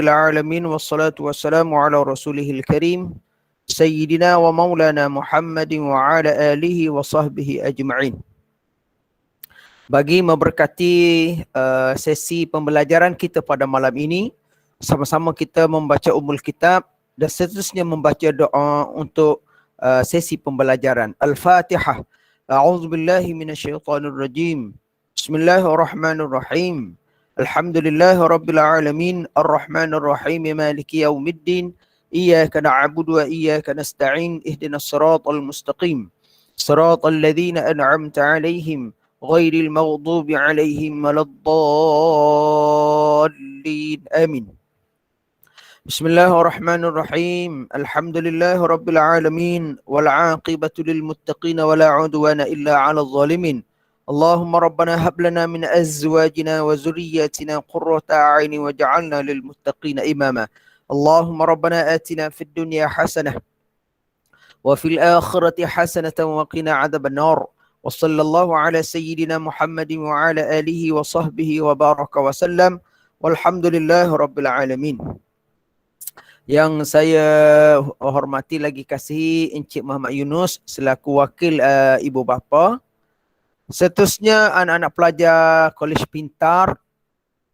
العالمين والصلاة والسلام على رسوله الكريم سيدنا ومولانا محمد وعلى آله وصحبه أجمعين. Bagi memberkati sesi pembelajaran kita pada malam ini, sama-sama kita membaca Ummul Kitab dan seterusnya membaca doa untuk sesi pembelajaran. Al-Fatihah. A'udzubillahi minasyaitonirrajim. Bismillahirrahmanirrahim. Alhamdulillahi Rabbil Alamin, Ar-Rahmanir Rahim, Maliki Yawmiddin, Iyyaka na'budu wa iyyaka nasta'in, Ihdinas siratal mustaqim, siratal ladzina an'amta 'alaihim, ghairil maghdubi 'alaihim waladdallin. Amin. Bismillahirrahmanirrahim. Alhamdulillahi Rabbil Alamin, wal 'aqibatu lil muttaqin wa la 'udwana illa 'alal zalimin. اللهم ربنا هب لنا من أزواجنا وذرياتنا قرة أعين واجعلنا للمتقين إماما. اللهم ربنا آتنا في الدنيا حسنة وفي الآخرة حسنة وقنا عذاب النار. وصلى الله على سيدنا محمد وعلى آله وصحبه وبارك وسلم والحمد لله رب العالمين. Yang saya hormati lagi kasihi Encik Muhammad Yunus selaku wakil ibu bapa. Seterusnya anak-anak pelajar Kolej Pintar,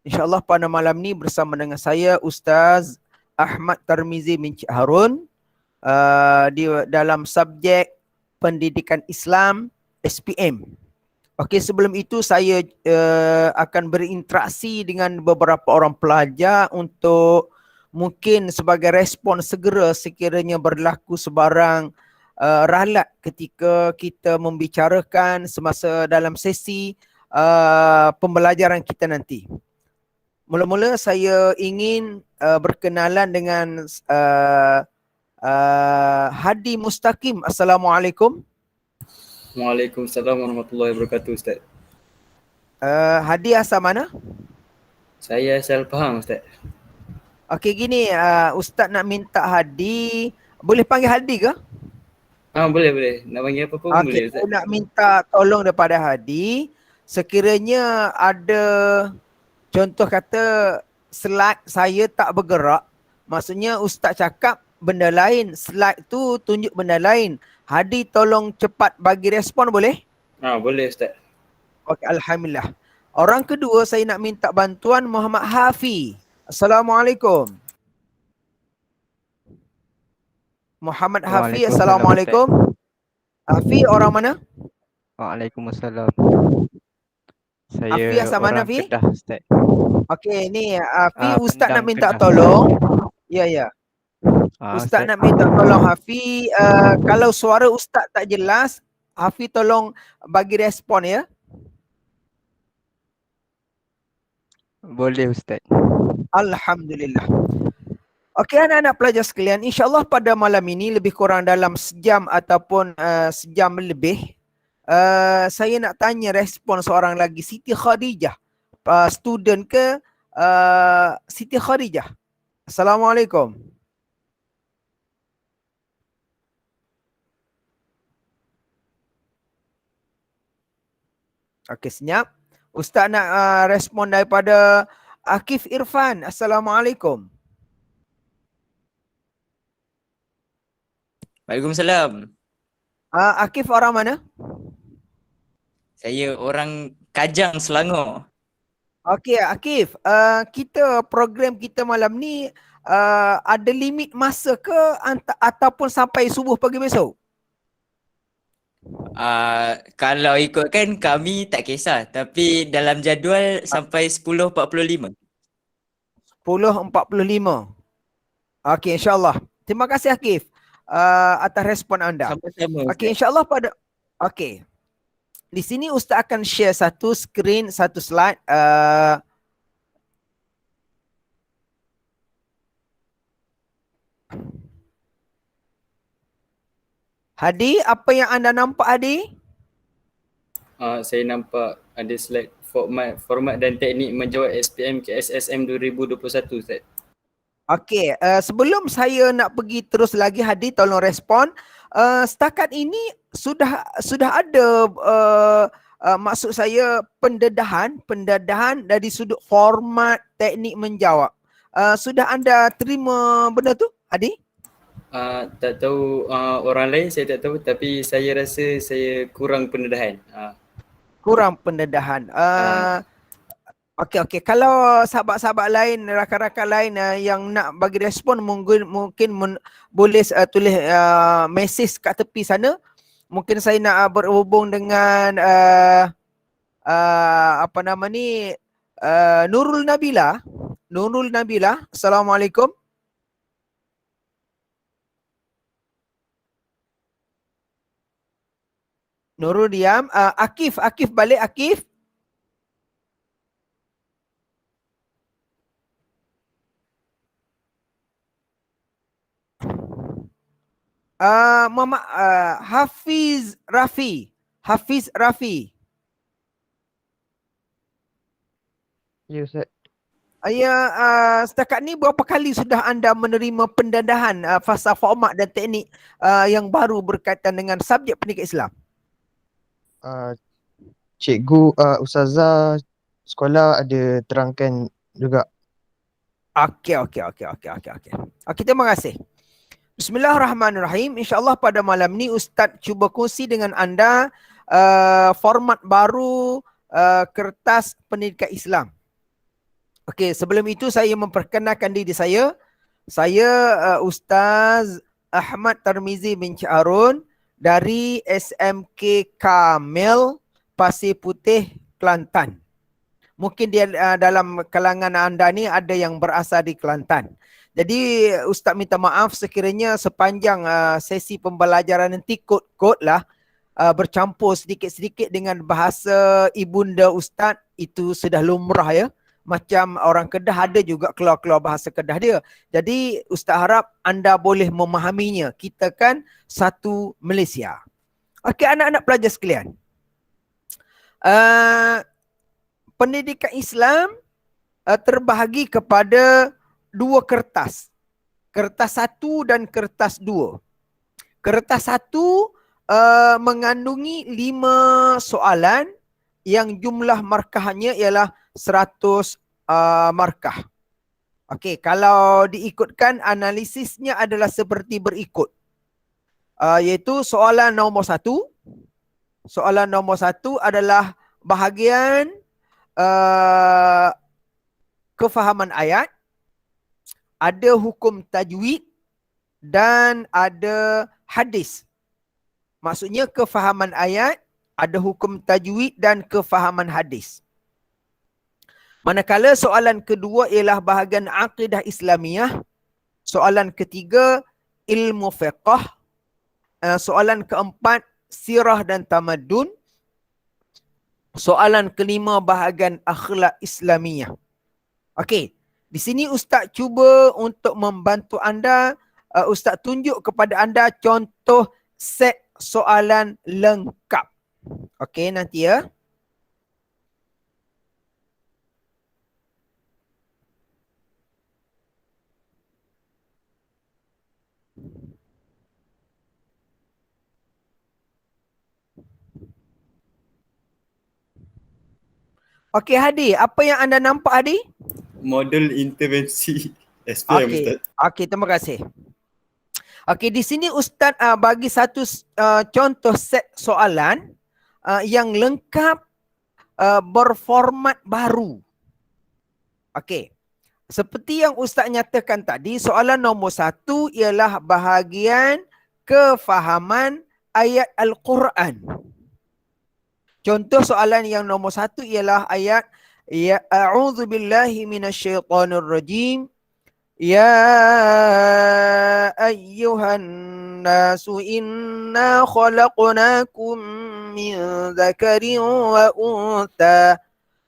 insyaAllah pada malam ni bersama dengan saya Ustaz Ahmad Tarmizi bin Cik Harun di dalam subjek Pendidikan Islam SPM. Okey, sebelum itu saya akan berinteraksi dengan beberapa orang pelajar untuk mungkin sebagai respon segera sekiranya berlaku sebarang ralat ketika kita membicarakan semasa dalam sesi pembelajaran kita nanti. Mula-mula saya ingin berkenalan dengan Hadi Mustaqim. Assalamualaikum. Waalaikumsalam warahmatullahi wabarakatuh, Ustaz. Hadi asal mana? Saya asal Pahang, Ustaz. Okey, gini, Ustaz nak minta Hadi, boleh panggil Hadi ke? Boleh. Nak panggil apa pun boleh, Ustaz. Saya nak minta tolong daripada Hadi, sekiranya ada contoh kata slide saya tak bergerak, maksudnya Ustaz cakap benda lain, slide tu tunjuk benda lain. Hadi tolong cepat bagi respon, boleh? Boleh, Ustaz. Okey, alhamdulillah. Orang kedua saya nak minta bantuan Muhammad Hafi. Assalamualaikum. Muhammad Hafi, Assalamualaikum. Hafi orang mana? Waalaikumsalam. Saya Hafi asal mana, orang Hafi? Kedah, Ustaz. Okey, ni Hafi, Ustaz nak Kendang, minta Kedah. tolong. Ya. Ustaz nak minta tolong Hafi, kalau suara Ustaz tak jelas, Hafi tolong bagi respon ya. Boleh, Ustaz. Alhamdulillah. Okey, anak-anak pelajar sekalian, insyaAllah pada malam ini lebih kurang dalam sejam ataupun sejam lebih, saya nak tanya respon seorang lagi, Siti Khadijah. Student ke Siti Khadijah? Assalamualaikum. Okey, senyap. Ustaz nak respon daripada Akif Irfan. Assalamualaikum. Waalaikumsalam. Akif orang mana? Saya orang Kajang, Selangor. Okey, Akif, kita program kita malam ni ada limit masa ke ataupun sampai subuh pagi besok? Kalau ikutkan kami tak kisah, tapi dalam jadual sampai 10.45. 10.45. Okey, insyaAllah. Terima kasih Akif atas respon anda. Sama-sama. Okey, insyaAllah pada... Okey. Di sini Ustaz akan share satu screen, satu slide. Hadi, apa yang anda nampak Hadi? Saya nampak ada slide format dan teknik menjawab SPM KSSM 2021, Ustaz. Okey, sebelum saya nak pergi terus lagi Hadi, tolong respon. Setakat ini sudah ada maksud saya pendedahan dari sudut format teknik menjawab. Sudah anda terima benda tu, Adi? Tak tahu orang lain saya tak tahu, tapi saya rasa saya kurang pendedahan. Kurang pendedahan. Ah. Okey. Kalau sahabat-sahabat lain, rakan-rakan lain yang nak bagi respon, mungkin boleh tulis mesej kat tepi sana. Mungkin saya nak berhubung dengan apa nama ni, Nurul Nabila. Assalamualaikum. Nurul diam. Akif balik, Akif. Muhammad Hafiz Rafi. Ya Ustaz. Setakat ni berapa kali sudah anda menerima pendedahan fasa format dan teknik yang baru berkaitan dengan subjek pendidikan Islam? Cikgu, ustazah sekolah ada terangkan juga. Okey, terima kasih. Bismillahirrahmanirrahim. InsyaAllah pada malam ni Ustaz cuba kongsi dengan anda format baru kertas pendidikan Islam. Okey, sebelum itu saya memperkenalkan diri saya. Saya Ustaz Ahmad Tarmizi bin Harun dari SMK Kamil Pasir Putih, Kelantan. Mungkin dia dalam kalangan anda ni ada yang berasal di Kelantan. Jadi Ustaz minta maaf sekiranya sepanjang sesi pembelajaran nanti kod-kod lah bercampur sedikit-sedikit dengan bahasa ibunda Ustaz, itu sudah lumrah ya. Macam orang Kedah ada juga keluar-keluar bahasa Kedah dia. Jadi Ustaz harap anda boleh memahaminya. Kita kan satu Malaysia. Okey, anak-anak pelajar sekalian. Pendidikan Islam terbahagi kepada dua kertas. Kertas 1 dan kertas 2. Kertas 1 mengandungi 5 soalan yang jumlah markahnya ialah 100 markah. Okey, kalau diikutkan analisisnya adalah seperti berikut. Iaitu soalan nombor 1. Soalan nombor 1 adalah bahagian kefahaman ayat, ada hukum tajwid dan ada hadis. Maksudnya kefahaman ayat, ada hukum tajwid dan kefahaman hadis. Manakala soalan kedua ialah bahagian akidah Islamiyah. Soalan ketiga ilmu fiqh. Soalan keempat sirah dan tamadun. Soalan kelima bahagian akhlak Islamiyah. Okey, di sini Ustaz cuba untuk membantu anda. Ustaz tunjuk kepada anda contoh set soalan lengkap. Okey, nanti ya. Okey Hadi, apa yang anda nampak Hadi? Model intervensi SPM Ustaz. Okey, terima kasih. Okey, di sini Ustaz bagi satu contoh set soalan yang lengkap berformat baru. Okey. Seperti yang Ustaz nyatakan tadi, soalan nombor 1 ialah bahagian kefahaman ayat Al-Quran. Contoh soalan yang nombor 1 ialah ayat ya a'udzu billahi minasyaitonir rajim. Ya ayyuhan nasu inna khalaqnakum min dzakarin wa untha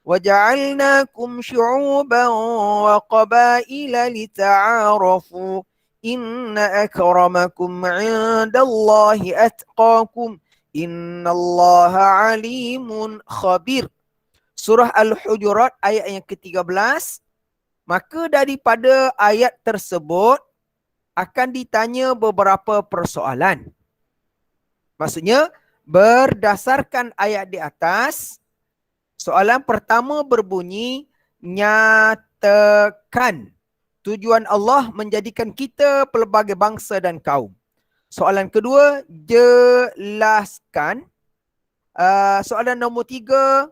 waja'alnakum syu'uban wa qabaila lita'arafu inna akramakum 'indallahi atqakum innallaha alimun khabir. Surah Al-Hujurat ayat yang ke-13. Maka daripada ayat tersebut akan ditanya beberapa persoalan. Maksudnya berdasarkan ayat di atas, soalan pertama berbunyi nyatakan tujuan Allah menjadikan kita pelbagai bangsa dan kaum. Soalan kedua, jelaskan. Soalan nombor 3,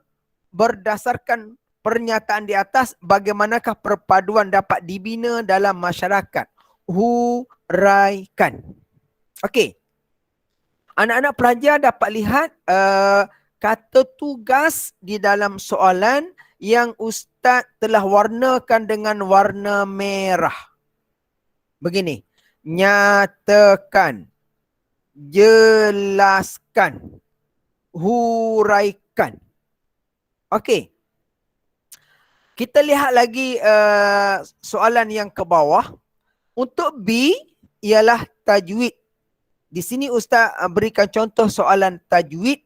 berdasarkan pernyataan di atas, bagaimanakah perpaduan dapat dibina dalam masyarakat? Huraikan. Okey. Anak-anak pelajar dapat lihat kata tugas di dalam soalan yang Ustaz telah warnakan dengan warna merah. Begini. Nyatakan, jelaskan, huraikan. Okey. Kita lihat lagi soalan yang ke bawah. Untuk B ialah tajwid. Di sini Ustaz berikan contoh soalan tajwid.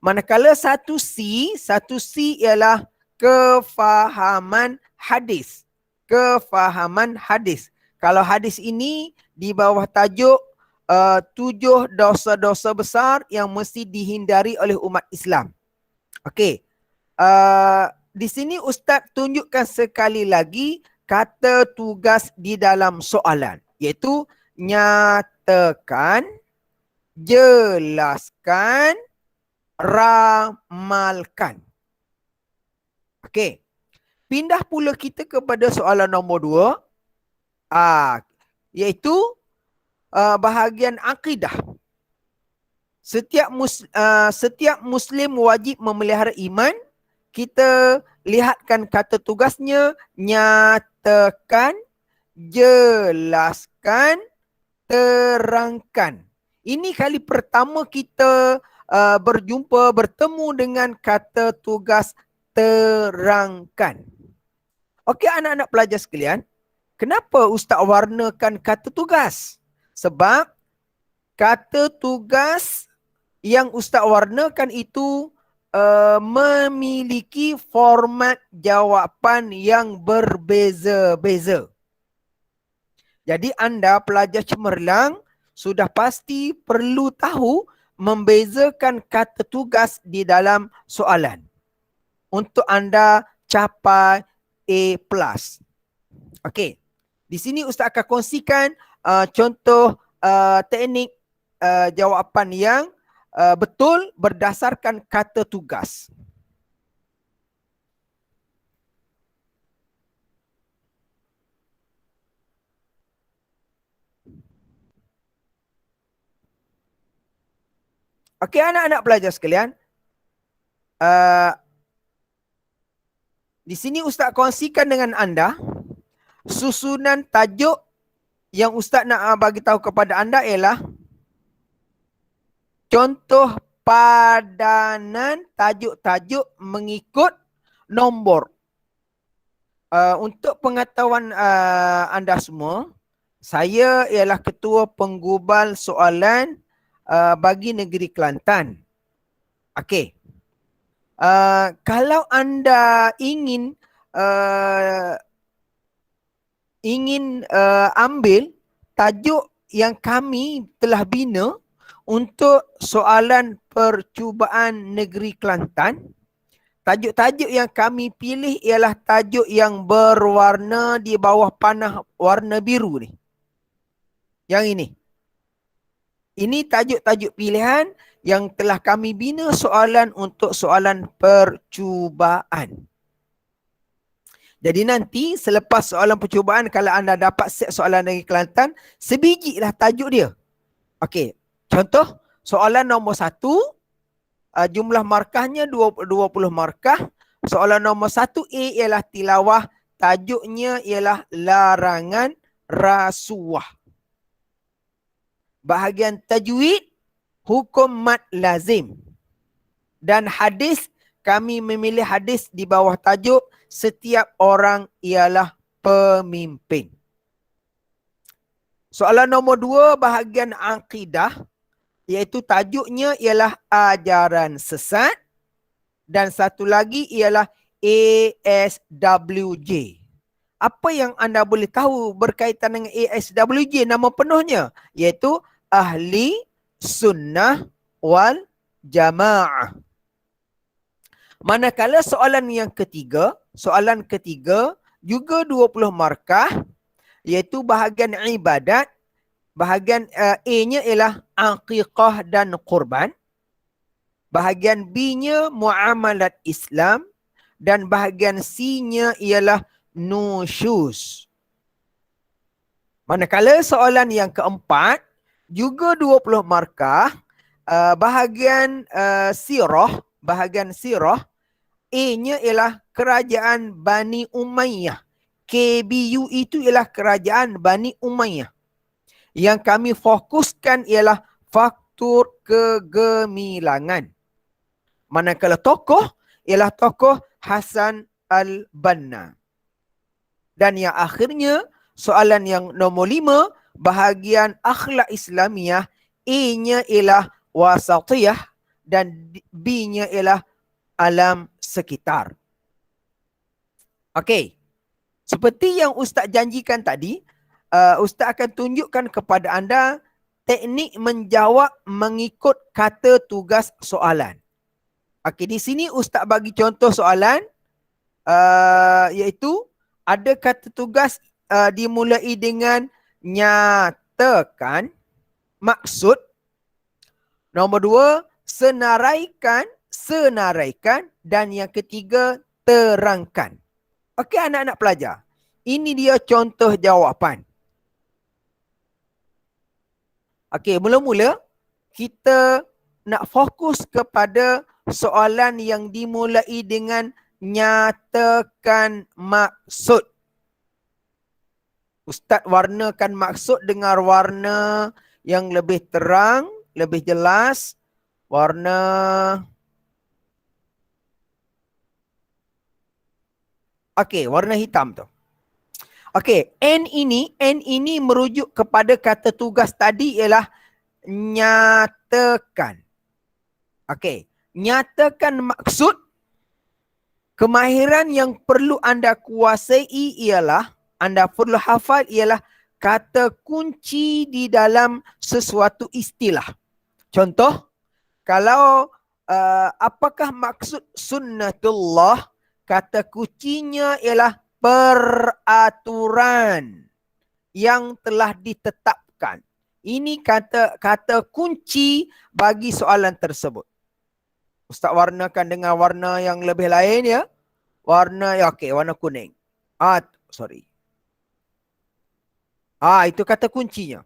Manakala 1C ialah kefahaman hadis. Kefahaman hadis. Kalau hadis ini di bawah tajuk 7 dosa-dosa besar yang mesti dihindari oleh umat Islam. Okey. Di sini Ustaz tunjukkan sekali lagi kata tugas di dalam soalan. Iaitu nyatakan, jelaskan, ramalkan. Okey. Pindah pula kita kepada soalan nombor 2. Iaitu bahagian akidah. Setiap Muslim wajib memelihara iman. Kita lihatkan kata tugasnya, nyatakan, jelaskan, terangkan. Ini kali pertama kita bertemu dengan kata tugas terangkan. Okey anak-anak pelajar sekalian, kenapa Ustaz warnakan kata tugas? Sebab kata tugas yang Ustaz warnakan itu memiliki format jawapan yang berbeza-beza. Jadi anda pelajar cemerlang sudah pasti perlu tahu membezakan kata tugas di dalam soalan untuk anda capai A+. Okey. Di sini Ustaz akan kongsikan contoh teknik jawapan yang betul berdasarkan kata tugas. Okey anak-anak pelajar sekalian. Di sini Ustaz kongsikan dengan anda susunan tajuk yang Ustaz nak bagi tahu kepada anda ialah contoh padanan tajuk-tajuk mengikut nombor. Untuk pengetahuan anda semua, saya ialah ketua penggubal soalan bagi negeri Kelantan. Okey. Kalau anda ingin ambil tajuk yang kami telah bina untuk soalan percubaan negeri Kelantan, tajuk-tajuk yang kami pilih ialah tajuk yang berwarna di bawah panah warna biru ni. Yang ini. Ini tajuk-tajuk pilihan yang telah kami bina soalan untuk soalan percubaan. Jadi nanti selepas soalan percubaan, kalau anda dapat set soalan negeri Kelantan, sebiji lah tajuk dia. Okey. Contoh, soalan nombor 1, jumlah markahnya 20 markah. Soalan nombor 1A ialah tilawah, tajuknya ialah larangan rasuah. Bahagian tajwid, hukum mad lazim. Dan hadis, kami memilih hadis di bawah tajuk setiap orang ialah pemimpin. Soalan nombor 2, bahagian akidah, iaitu tajuknya ialah ajaran sesat. Dan satu lagi ialah ASWJ. Apa yang anda boleh tahu berkaitan dengan ASWJ, nama penuhnya? Iaitu Ahli Sunnah wal Jamaah. Manakala soalan ketiga juga 20 markah, iaitu bahagian ibadat. Bahagian A-nya ialah aqiqah dan qurban. Bahagian B-nya muamalat Islam. Dan bahagian C-nya ialah nusyuz. Manakala soalan yang keempat, juga 20 markah, bahagian sirah, A-nya ialah kerajaan Bani Umayyah. KBU itu ialah kerajaan Bani Umayyah. Yang kami fokuskan ialah faktor kegemilangan. Manakala tokoh ialah tokoh Hasan al-Banna. Dan yang akhirnya, soalan yang nombor 5, bahagian akhlak Islamiah, A-nya ialah wasatiyah dan B-nya ialah alam sekitar. Okey. Seperti yang Ustaz janjikan tadi, Ustaz akan tunjukkan kepada anda teknik menjawab mengikut kata tugas soalan. Okey, di sini Ustaz bagi contoh soalan, iaitu ada kata tugas dimulai dengan nyatakan maksud. Nombor 2, senaraikan. Dan yang ketiga, terangkan. Okey anak-anak pelajar. Ini dia contoh jawapan. Okey, mula-mula kita nak fokus kepada soalan yang dimulai dengan nyatakan maksud. Ustaz warnakan maksud dengan warna yang lebih terang, lebih jelas. Warna warna hitam tu. Okey, N ini merujuk kepada kata tugas tadi ialah nyatakan. Okey, nyatakan maksud. Kemahiran yang perlu anda kuasai ialah, anda perlu hafal ialah kata kunci di dalam sesuatu istilah. Contoh, kalau apakah maksud sunnatullah, kata kuncinya ialah peraturan yang telah ditetapkan. Ini kata kunci bagi soalan tersebut. Ustaz warnakan dengan warna yang lebih lain ya. Warna kuning. Itu kata kuncinya.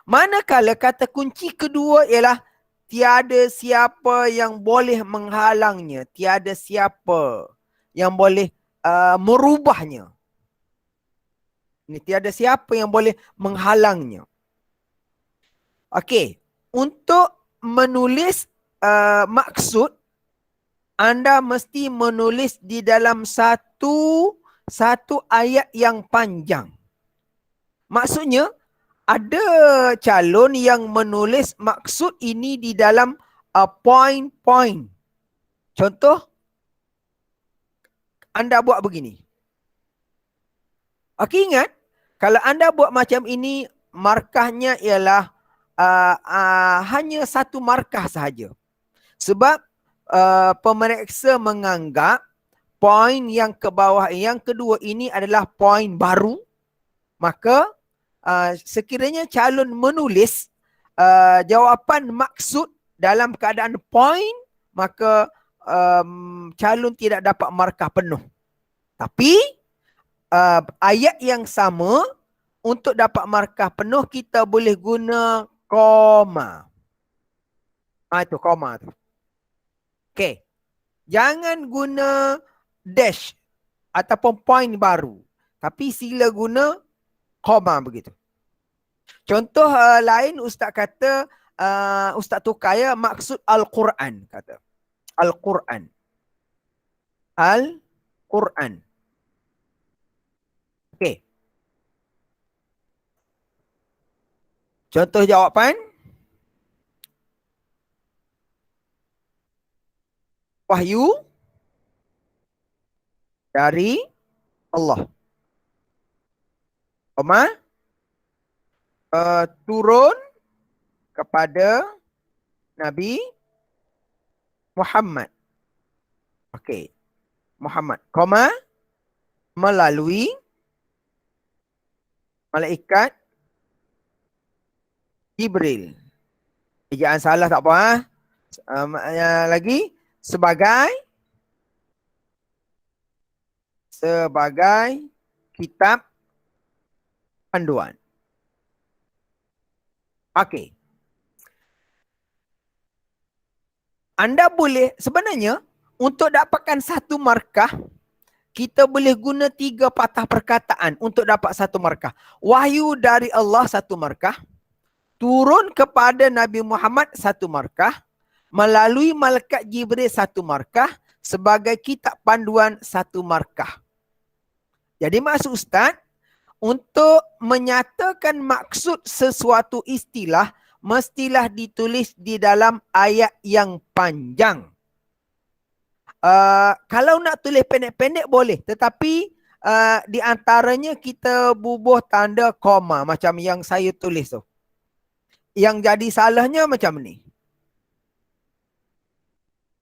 Manakala kata kunci kedua ialah tiada siapa yang boleh menghalangnya. Tiada siapa yang boleh merubahnya. Ini tiada siapa yang boleh menghalangnya. Okey, untuk menulis maksud, anda mesti menulis di dalam satu ayat yang panjang. Maksudnya, ada calon yang menulis maksud ini di dalam point-point. Contoh, anda buat begini. Okey, ingat, kalau anda buat macam ini, markahnya ialah hanya satu markah sahaja. Sebab pemeriksa menganggap poin yang ke bawah yang kedua ini adalah poin baru. Maka sekiranya calon menulis jawapan maksud dalam keadaan poin, maka calon tidak dapat markah penuh. Tapi ayat yang sama, untuk dapat markah penuh kita boleh guna koma. Itu koma tu. Okey. Jangan guna dash ataupun point baru. Tapi sila guna koma begitu. Contoh lain Ustaz kata, Ustaz tukar ya, maksud Al-Quran kata. Al-Quran. Al-Quran. Okey. Contoh jawapan. Wahyu dari Allah. Turun kepada Nabi Muhammad. Okey. Muhammad. melalui malaikat Jibril. Ejaan salah tak apa. Lagi sebagai kitab panduan. Okey. Anda boleh sebenarnya untuk dapatkan satu markah kita boleh guna 3 patah perkataan untuk dapat satu markah. Wahyu dari Allah satu markah, turun kepada Nabi Muhammad satu markah, melalui malaikat Jibril satu markah, sebagai kitab panduan satu markah. Jadi maksud Ustaz, untuk menyatakan maksud sesuatu istilah, mestilah ditulis di dalam ayat yang panjang. Kalau nak tulis pendek-pendek boleh, tetapi di antaranya kita bubuh tanda koma macam yang saya tulis tu. Yang jadi salahnya macam ni.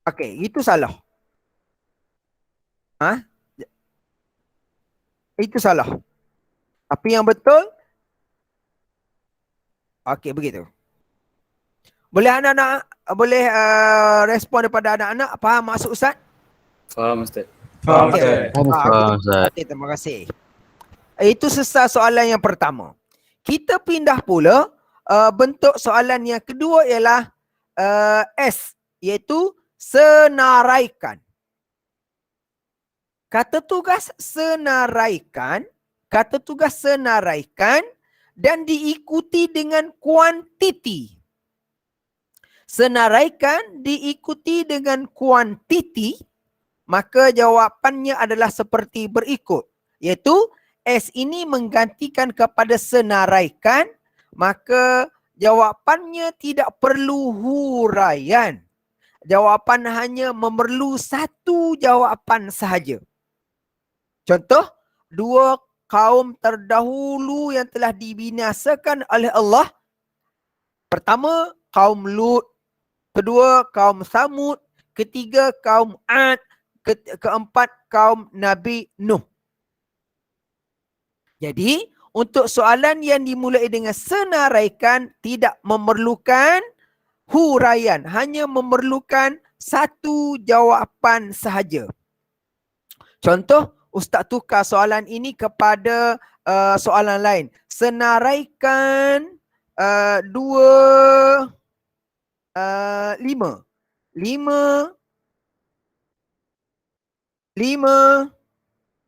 Okey, itu salah. Itu salah. Tapi yang betul, okey begitu. Boleh anak-anak, boleh respon daripada anak-anak, faham maksud Ustaz? Faham Ustaz. Faham, Okey. Ustaz. Okey, terima kasih. Itu sesat soalan yang pertama. Kita pindah pula bentuk soalan yang kedua ialah S, iaitu senaraikan. Kata tugas senaraikan dan diikuti dengan kuantiti. Senaraikan diikuti dengan kuantiti, maka jawapannya adalah seperti berikut. Iaitu S ini menggantikan kepada senaraikan, maka jawapannya tidak perlu huraian. Jawapan hanya memerlu satu jawapan sahaja. Contoh, 2 kaum terdahulu yang telah dibinasakan oleh Allah. Pertama, kaum Lut. Kedua, kaum Samud. Ketiga, kaum Ad. Keempat, kaum Nabi Nuh. Jadi, untuk soalan yang dimulai dengan senaraikan tidak memerlukan huraian. Hanya memerlukan satu jawapan sahaja. Contoh, Ustaz tukar soalan ini kepada soalan lain. Senaraikan 5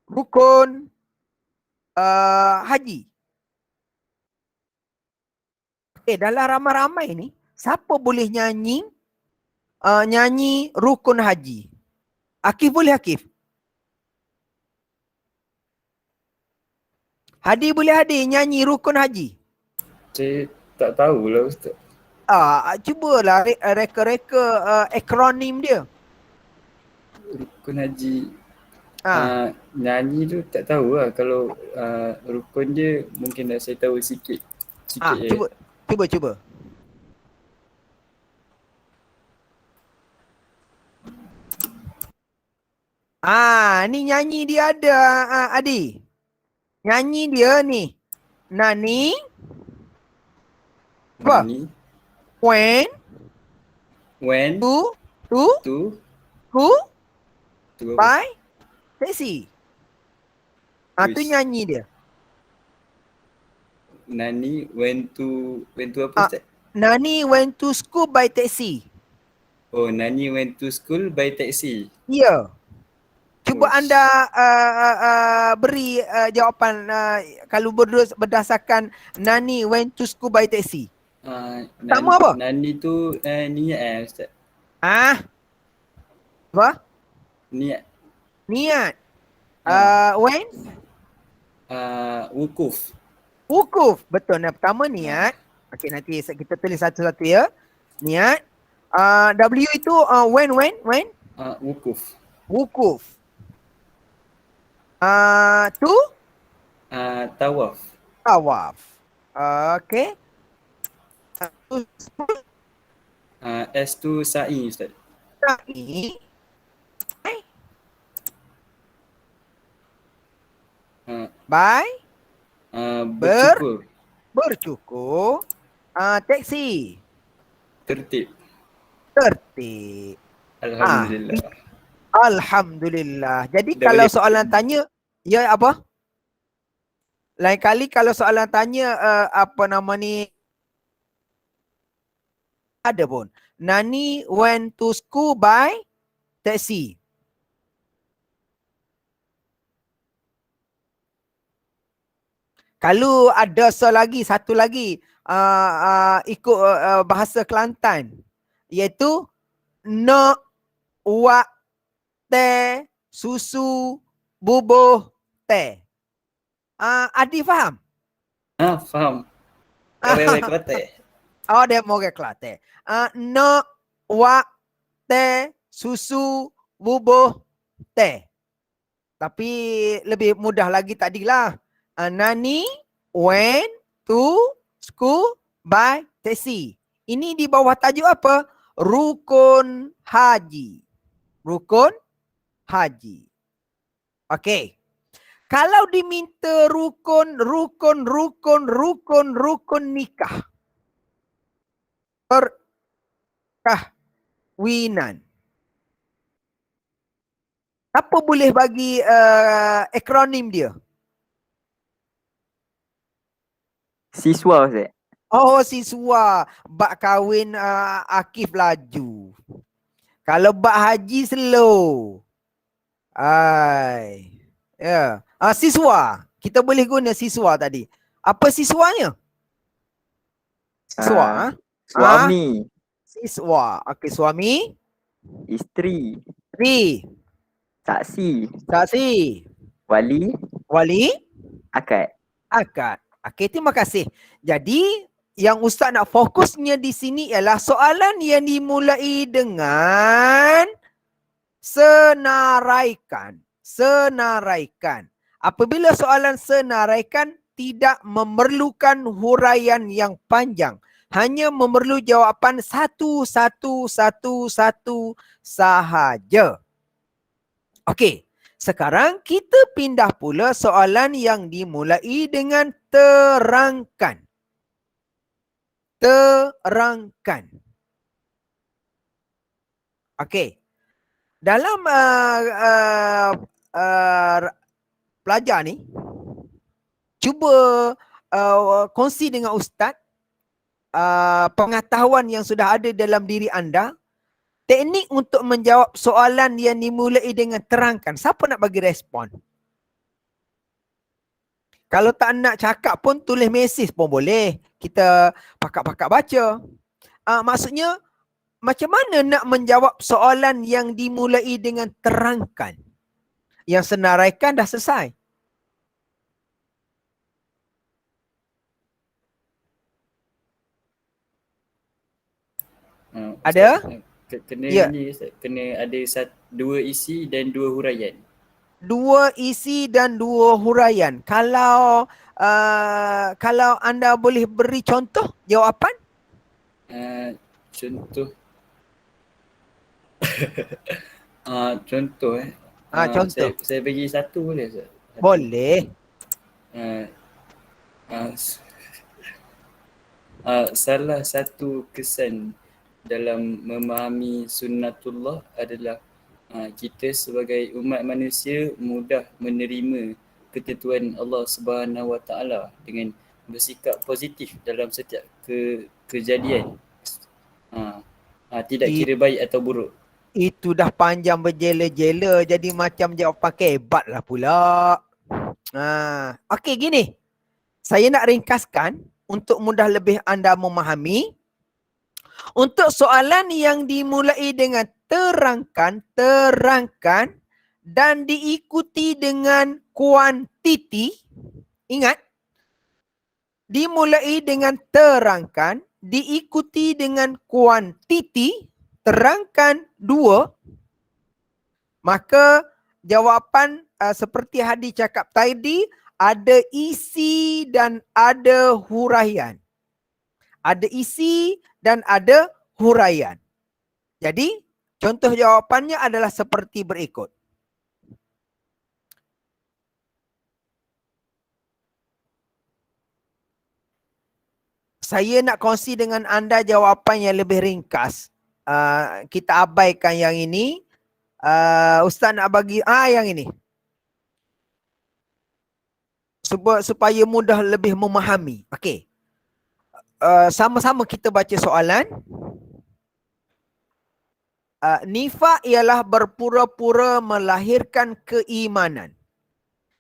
rukun haji. Dalam ramai-ramai ni, siapa boleh nyanyi rukun haji? Akif boleh, Akif? Hadi boleh nyanyi rukun haji? Saya tak tahulah Ustaz. Cubalah reka-reka akronim dia. Rukun haji. Nyanyi tu tak tahu lah. Kalau rukun dia mungkin dah saya tahu sikit. Cuba. Ni nyanyi dia ada, Adi. Nyanyi dia ni. Nani. Apa? Nani. When. To. By. Taxi. Tu nyanyi dia. Nani went to apa Ustaz? Nani went to school by taxi. Oh, Nani went to school by taxi. Ya. Cuba anda beri jawapan kalau berdasarkan Nani went to school by taxi. Pertama apa? Nani tu niat Ustaz. Apa? Niat. When? Wukuf. Betul. Yang pertama niat. Okey, nanti kita tulis satu-satu ya. Niat. W itu when? Wukuf. To? Tawaf. Okey. S tu sa'i Ustaz. Sa'i. By Bercukur. bercukur. Teksi. Tertib. Tertib. Alhamdulillah. Alhamdulillah. Jadi Dah kalau boleh. soalan tanya, ya apa? Lain kali kalau soalan tanya apa nama ni, ada pun. Nani went to school by taxi. Kalau ada satu lagi ikut bahasa Kelantan, iaitu nak, wak, teh, susu, bubuh, teh. Adi faham? Faham. Wewe Kelantan. Oh, dia mau ke Kelantan. Nak, wak, teh, susu, bubuh, teh. Tapi lebih mudah lagi tadilah. Nani went to school by taxi. Ini di bawah tajuk apa? Rukun haji. Rukun haji. Okey. Kalau diminta rukun nikah. Perkahwinan. Apa boleh bagi akronim dia? Siswa Ustaz. Oh, siswa. Bak kahwin Akif laju. Kalau bak haji slow. Ya. Siswa. Kita boleh guna siswa tadi. Apa siswanya? Siswa. Suami, Siswa. Okey, suami. isteri, Isteri. saksi, Saksi. wali, Wali. akad. Akad. Okey, terima kasih. Jadi, yang Ustaz nak fokusnya di sini ialah soalan yang dimulai dengan senaraikan. Senaraikan. Apabila soalan senaraikan, tidak memerlukan huraian yang panjang. Hanya memerlu jawapan satu sahaja. Okey. Sekarang kita pindah pula soalan yang dimulai dengan terangkan. Terangkan. Okey. Dalam pelajar ni, cuba kongsi dengan Ustaz pengetahuan yang sudah ada dalam diri anda. Teknik untuk menjawab soalan yang dimulai dengan terangkan. Siapa nak bagi respon? Kalau tak nak cakap pun tulis mesej pun boleh. Kita pakak-pakak baca. Maksudnya, macam mana nak menjawab soalan yang dimulai dengan terangkan? Yang senaraikan dah selesai. Ada? Kena Ya. ni, kena ada dua isi dan dua huraian. Dua isi dan dua huraian. Kalau anda boleh beri contoh jawapan? Contoh. Contoh. Contoh. Saya bagi satu boleh Ustaz? Boleh. Salah satu kesan dalam memahami sunnatullah adalah kita sebagai umat manusia mudah menerima ketentuan Allah Subhanahu Wa Taala dengan bersikap positif dalam setiap kejadian. Tidak kira baik atau buruk. Itu dah panjang berjela-jela jadi macam jawapan kebat lah pula. Okey, gini. Saya nak ringkaskan untuk mudah lebih anda memahami. Untuk soalan yang dimulai dengan terangkan dan diikuti dengan kuantiti. Ingat, dimulai dengan terangkan, diikuti dengan kuantiti, terangkan 2. Maka jawapan seperti Hadi cakap tadi, ada isi dan ada huraian. Ada isi dan ada huraian. Jadi, contoh jawapannya adalah seperti berikut. saya nak kongsi dengan anda jawapan yang lebih ringkas. Kita abaikan yang ini. Ustaz nak bagi yang ini. Supaya mudah lebih memahami. Okey. Sama-sama kita baca soalan. Nifaq ialah berpura-pura melahirkan keimanan.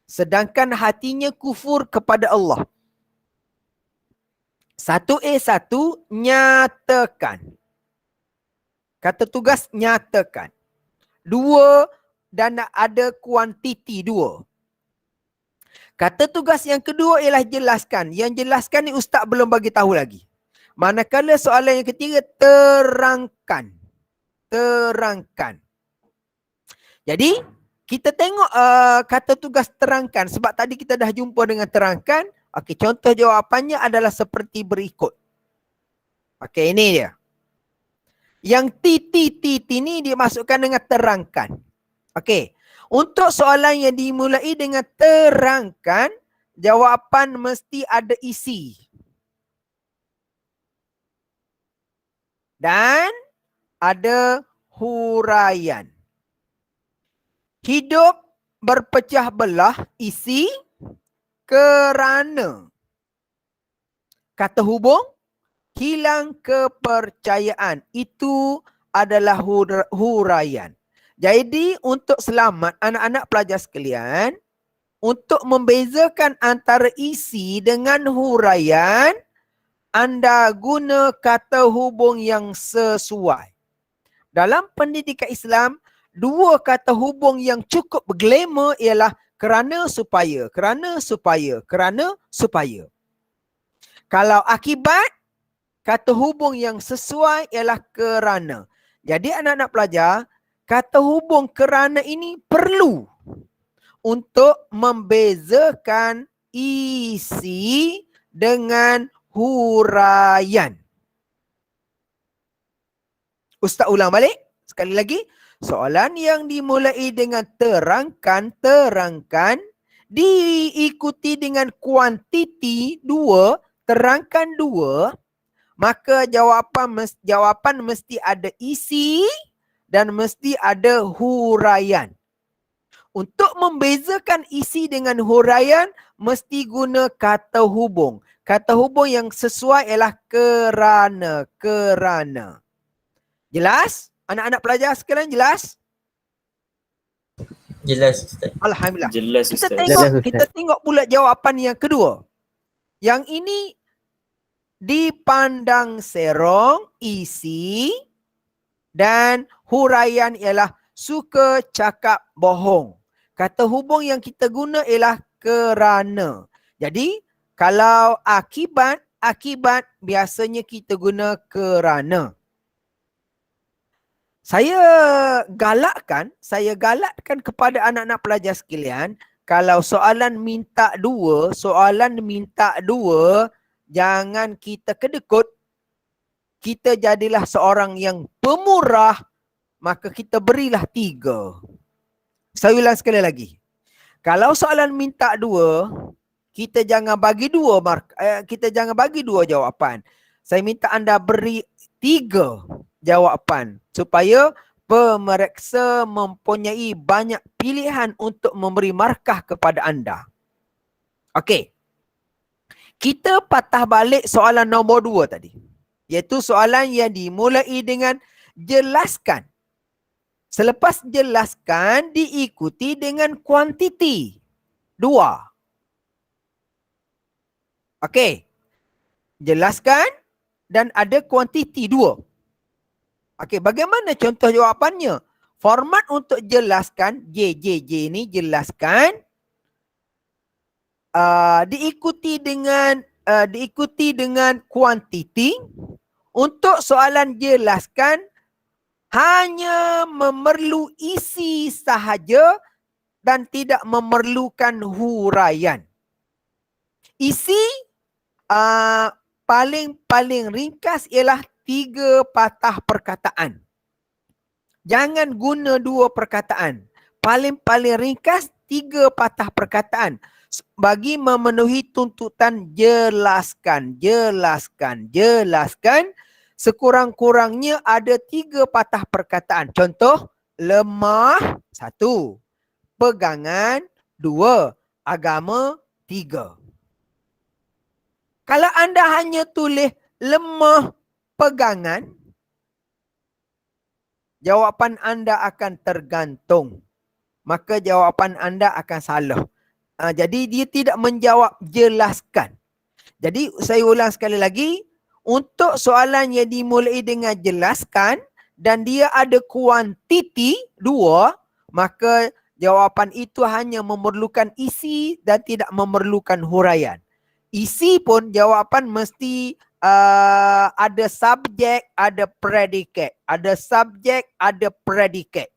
Sedangkan hatinya kufur kepada Allah. 1A1, nyatakan. Kata tugas nyatakan. 2, dan ada kuantiti 2. Kata tugas yang kedua ialah jelaskan. Yang jelaskan ni ustaz belum bagi tahu lagi. Manakala soalan yang ketiga, terangkan. Terangkan. Jadi, kita tengok kata tugas terangkan. Sebab tadi kita dah jumpa dengan terangkan. Okey, contoh jawapannya adalah seperti berikut. Okey, ini dia. Yang T ni dimasukkan dengan terangkan. Okey. Untuk soalan yang dimulai dengan terangkan, jawapan mesti ada isi. Dan ada huraian. Hidup berpecah belah isi kerana kata hubung hilang kepercayaan. Itu adalah huraian. Jadi untuk selamat anak-anak pelajar sekalian, untuk membezakan antara isi dengan huraian, anda guna kata hubung yang sesuai. Dalam pendidikan Islam, 2 kata hubung yang cukup glamour ialah kerana supaya, kerana supaya, kerana supaya. Kalau akibat, kata hubung yang sesuai ialah kerana. Jadi anak-anak pelajar, kata hubung kerana ini perlu untuk membezakan isi dengan huraian. Ustaz ulang balik. Sekali lagi. Soalan yang dimulai dengan terangkan, terangkan. Diikuti dengan kuantiti 2, terangkan 2. Maka jawapan mesti ada isi dan mesti ada huraian. Untuk membezakan isi dengan huraian, mesti guna kata hubung. Kata hubung yang sesuai ialah kerana, kerana. Jelas? Anak-anak pelajar sekalian jelas? Jelas Ustaz. Alhamdulillah. Jelas Kita Ustaz. tengok, kita tengok pula jawapan yang kedua. Yang ini dipandang serong, isi, dan huraian ialah suka cakap bohong. Kata hubung yang kita guna ialah kerana. Jadi, kalau akibat, biasanya kita guna kerana. Saya galakkan kepada anak-anak pelajar sekalian, kalau soalan minta 2, jangan kita kedekut. Kita jadilah seorang yang pemurah, maka kita berilah 3. Saya ulang sekali lagi. Kalau soalan minta 2, kita jangan bagi 2 jawapan. Saya minta anda beri 3 jawapan supaya pemeriksa mempunyai banyak pilihan untuk memberi markah kepada anda. Okey. Kita patah balik soalan nombor 2 tadi. Iaitu soalan yang dimulai dengan jelaskan. Selepas jelaskan diikuti dengan kuantiti 2. Okey. Jelaskan dan ada kuantiti 2. Okey, bagaimana contoh jawapannya? Format untuk jelaskan, JJJ ni jelaskan, diikuti dengan kuantiti. Untuk soalan jelaskan, hanya memerlu isi sahaja dan tidak memerlukan huraian. Isi paling ringkas ialah 3 patah perkataan. Jangan guna 2 perkataan. Paling ringkas 3 patah perkataan. bagi memenuhi tuntutan jelaskan, jelaskan, jelaskan. Sekurang-kurangnya ada 3 patah perkataan. Contoh, lemah 1, pegangan 2, agama 3. Kalau anda hanya tulis lemah pegangan, jawapan anda akan tergantung. Maka jawapan anda akan salah. Jadi dia tidak menjawab jelaskan. Jadi saya ulang sekali lagi. Untuk soalan yang dimulai dengan jelaskan dan dia ada kuantiti 2, maka jawapan itu hanya memerlukan isi dan tidak memerlukan huraian. Isi pun jawapan mesti ada subjek, ada predikat. Ada subjek, ada predikat.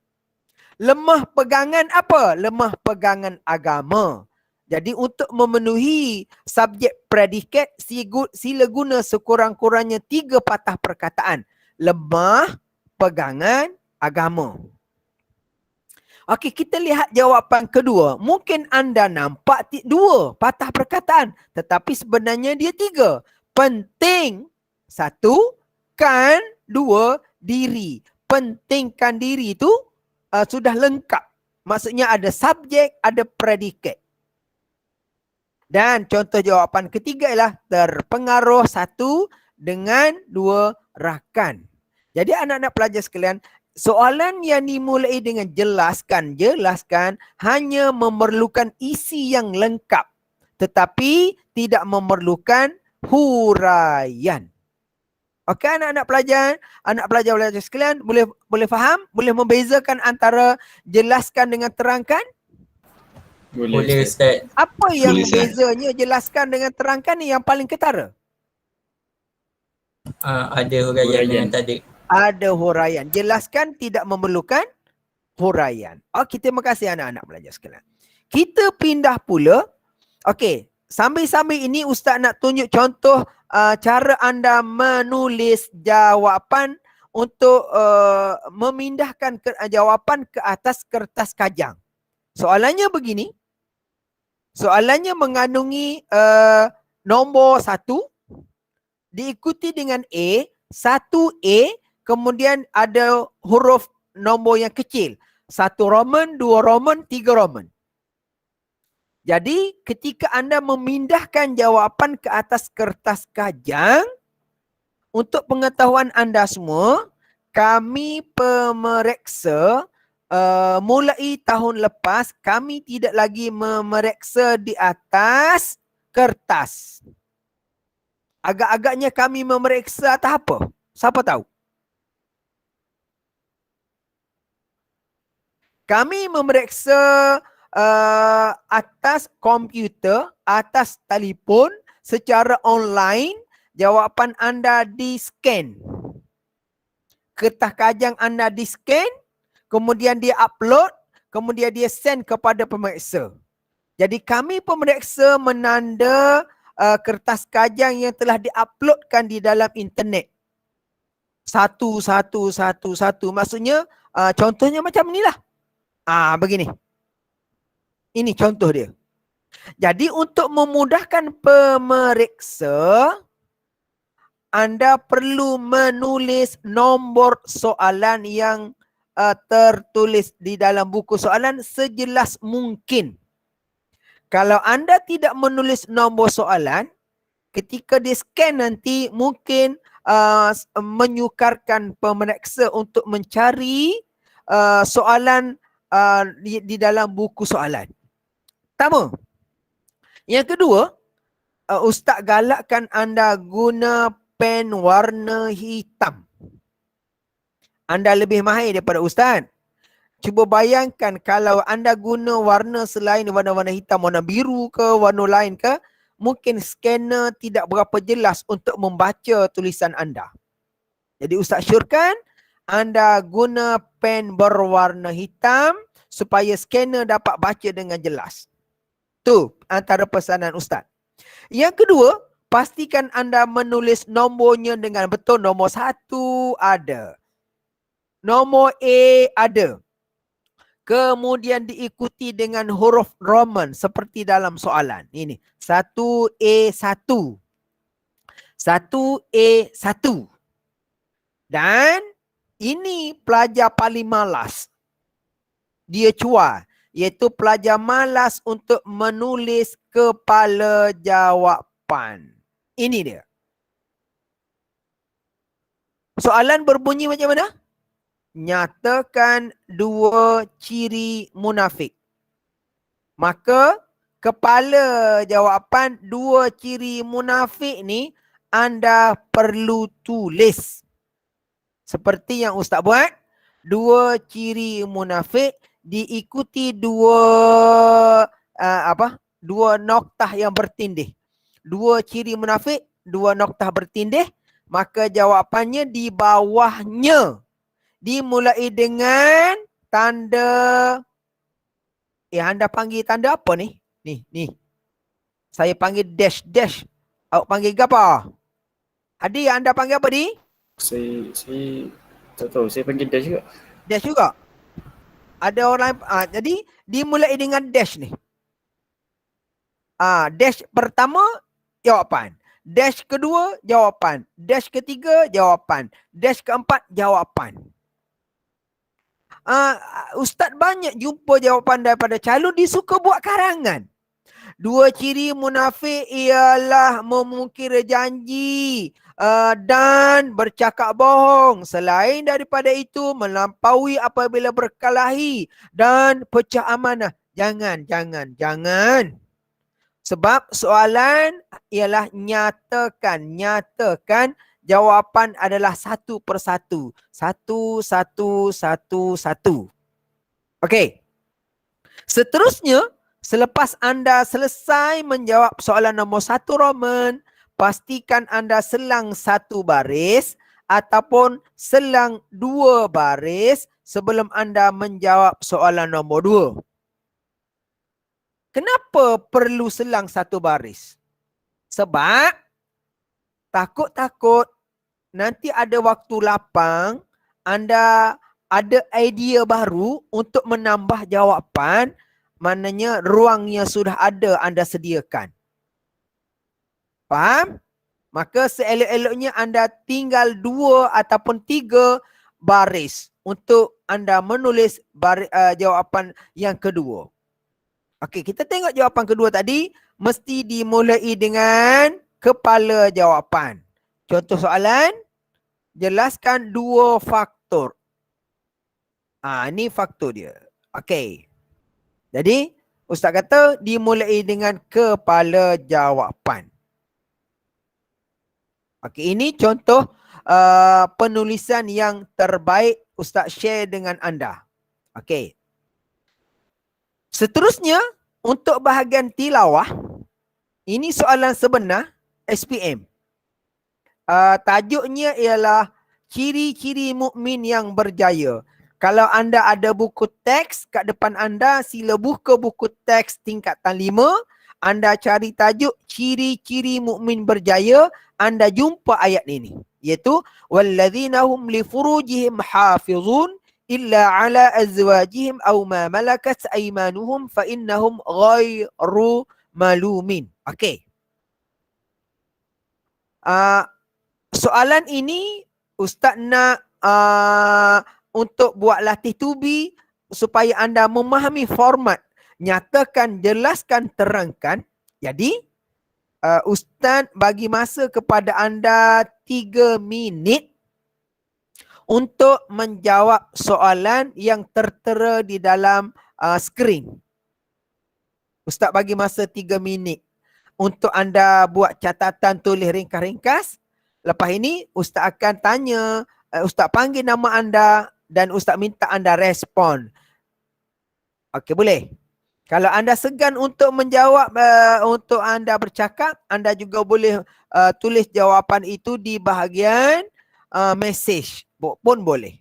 Lemah pegangan apa? Lemah pegangan agama. Jadi untuk memenuhi subjek predikat, sila guna sekurang-kurangnya 3 patah perkataan. Lemah, pegangan, agama. Okey, kita lihat jawapan kedua. Mungkin anda nampak 2 patah perkataan. Tetapi sebenarnya dia 3. Penting 1, kan 2, diri. Pentingkan diri itu sudah lengkap. Maksudnya ada subjek, ada predikat. Dan contoh jawapan ketiga ialah terpengaruh 1 dengan 2 rakan. Jadi anak-anak pelajar sekalian, soalan yang dimulai dengan jelaskan, jelaskan hanya memerlukan isi yang lengkap. Tetapi tidak memerlukan huraian. Okey anak-anak pelajar sekalian, boleh faham? Boleh membezakan antara jelaskan dengan terangkan? Boleh Ustaz. Apa yang Boleh, Ustaz. bezanya jelaskan dengan terangkan ni yang paling ketara? Ada huraian yang tak ada. Ada huraian. Jelaskan tidak memerlukan huraian. Okey, terima kasih anak-anak pelajar sekalian. Kita pindah pula. Okey, sambil-sambil ini Ustaz nak tunjuk contoh cara anda menulis jawapan untuk memindahkan jawapan ke atas kertas kajang. Soalannya begini. Soalannya mengandungi nombor 1 diikuti dengan A, 1A, kemudian ada huruf nombor yang kecil. 1 Roman, 2 Roman, 3 Roman. Jadi ketika anda memindahkan jawapan ke atas kertas kajang, untuk pengetahuan anda semua, kami pemeriksa mulai tahun lepas, kami tidak lagi memeriksa di atas kertas. Agak-agaknya kami memeriksa atas apa? Siapa tahu? Kami memeriksa atas komputer, atas telefon, secara online, jawapan anda di-scan. Kertas kajang anda di-scan, kemudian dia upload, kemudian dia send kepada pemeriksa. Jadi kami pemeriksa menanda kertas kajang yang telah diuploadkan di dalam internet. Satu. Maksudnya contohnya macam inilah. Begini. Ini contoh dia. Jadi untuk memudahkan pemeriksa, anda perlu menulis nombor soalan yang tertulis di dalam buku soalan sejelas mungkin. Kalau anda tidak menulis nombor soalan, ketika di scan nanti mungkin menyukarkan pemeriksa untuk mencari soalan di dalam buku soalan. Pertama. Yang kedua, Ustaz galakkan anda guna pen warna hitam. Anda lebih mahir daripada Ustaz. Cuba bayangkan kalau anda guna warna selain warna-warna hitam, warna biru ke, warna lain ke, mungkin scanner tidak berapa jelas untuk membaca tulisan anda. Jadi Ustaz syorkan anda guna pen berwarna hitam supaya scanner dapat baca dengan jelas. Tu antara pesanan Ustaz. Yang kedua, pastikan anda menulis nombornya dengan betul. Nombor 1 ada. Nombor A ada. kemudian diikuti dengan huruf Roman seperti dalam soalan. Ini 1A1. 1A1. Dan ini pelajar paling malas. Dia cua, iaitu pelajar malas untuk menulis kepala jawapan. Ini dia. Soalan berbunyi macam mana? Nyatakan dua ciri munafik. Maka kepala jawapan dua ciri munafik ni anda perlu tulis. Seperti yang Ustaz buat. Dua ciri munafik diikuti dua noktah yang bertindih. Dua ciri munafik, dua noktah bertindih. Maka jawapannya di bawahnya dimulai dengan tanda. Anda panggil tanda apa ni? Ni. Saya panggil dash. Awak panggil apa? Adi, anda panggil apa ni? Saya tak tahu. Saya panggil dash juga. Dash juga? Ada orang jadi dimulai dengan dash ni. Dash pertama jawapan. Dash kedua jawapan. Dash ketiga jawapan. Dash keempat jawapan. Ustaz banyak jumpa jawapan daripada calon, dia suka buat karangan. Dua ciri munafik ialah memungkiri janji dan bercakap bohong. Selain daripada itu, melampaui apabila berkelahi dan pecah amanah. Jangan. Sebab soalan ialah nyatakan jawapan adalah satu persatu. Satu. Okey. Seterusnya, selepas anda selesai menjawab soalan nombor 1 Roman, pastikan anda selang 1 baris ataupun selang 2 baris sebelum anda menjawab soalan nombor 2. Kenapa perlu selang 1 baris? Sebab takut nanti ada waktu lapang, anda ada idea baru untuk menambah jawapan, maknanya ruangnya sudah ada anda sediakan. Faham? Maka seelok-eloknya anda tinggal 2 ataupun 3 baris untuk anda menulis jawapan yang kedua. Okey, kita tengok jawapan kedua tadi mesti dimulai dengan kepala jawapan. Contoh soalan, jelaskan 2 faktor. Ini faktor dia. Okey. Jadi, Ustaz kata dimulai dengan kepala jawapan. Okey, ini contoh penulisan yang terbaik Ustaz share dengan anda. Okey. Seterusnya, untuk bahagian tilawah, ini soalan sebenar SPM. Tajuknya ialah ciri-ciri mukmin yang berjaya. Kalau anda ada buku teks kat depan anda, sila buka buku teks tingkatan 5. Anda cari tajuk ciri-ciri mukmin berjaya, anda jumpa ayat ini. Iaitu, وَالَّذِينَ هُمْ لِفُرُوجِهِمْ حَافِظُونَ إِلَّا عَلَىٰ أَزْوَاجِهِمْ أَوْ مَا مَلَكَتْ أَيْمَانُهُمْ فَإِنَّهُمْ غَيْرُ مَلُومِينَ. Okey. Soalan ini Ustaz nak untuk buat latih tubi supaya anda memahami format. Nyatakan, jelaskan, terangkan. Jadi, Ustaz bagi masa kepada anda 3 minit untuk menjawab soalan yang tertera di dalam skrin. Ustaz bagi masa 3 minit untuk anda buat catatan, tulis ringkas-ringkas. Lepas ini, Ustaz akan tanya, Ustaz panggil nama anda dan Ustaz minta anda respon. Okey, boleh? Kalau anda segan untuk menjawab, untuk anda bercakap, anda juga boleh tulis jawapan itu di bahagian mesej pun boleh.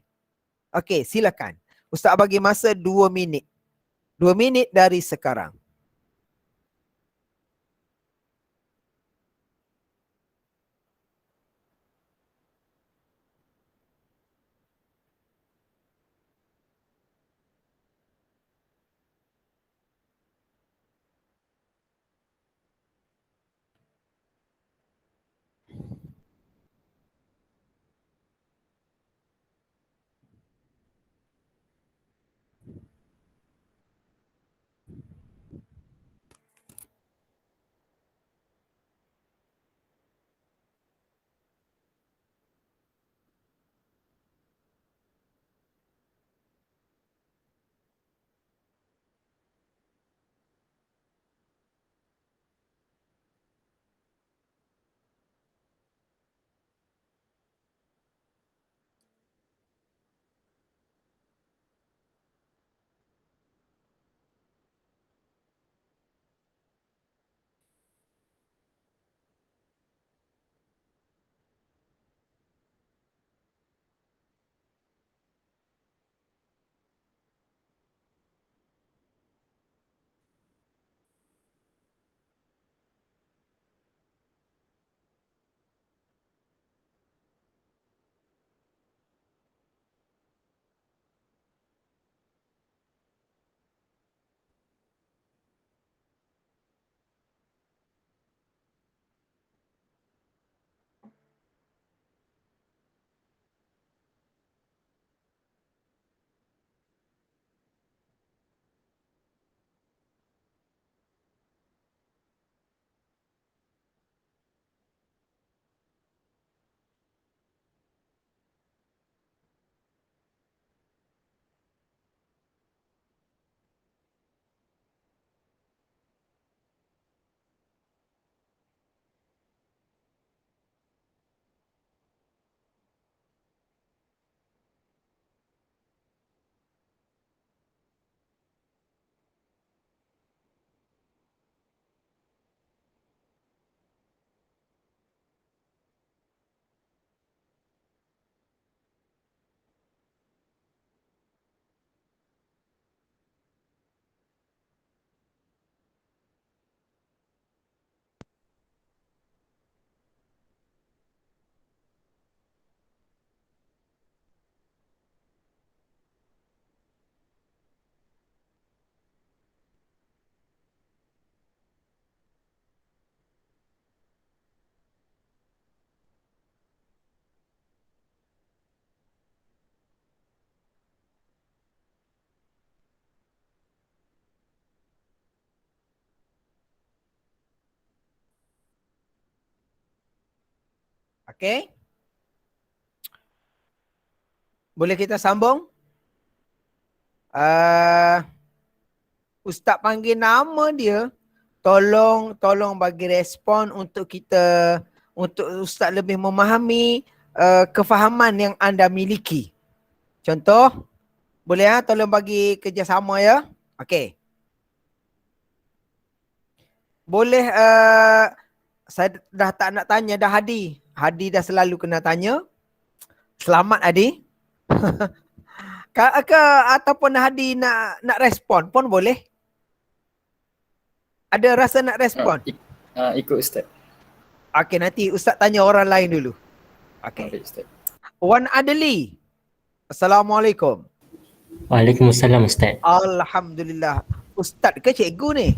Okey, silakan. Ustaz bagi masa 2 minit. 2 minit dari sekarang. Okey. Boleh kita sambung? Ustaz panggil nama dia. Tolong bagi respon untuk kita, untuk Ustaz lebih memahami kefahaman yang anda miliki. Contoh, boleh tolong bagi kerjasama ya. Okey. Boleh saya dah tak nak tanya dah Hadi. Hadi dah selalu kena tanya. Selamat Hadi. ke ataupun Hadi nak respon pun boleh. Ada rasa nak respon? Ikut Ustaz. Okey, nanti Ustaz tanya orang lain dulu. Okey. Baik, Ustaz. Wan Adli. Assalamualaikum. Waalaikumsalam Ustaz. Alhamdulillah. Ustaz ke cikgu ni?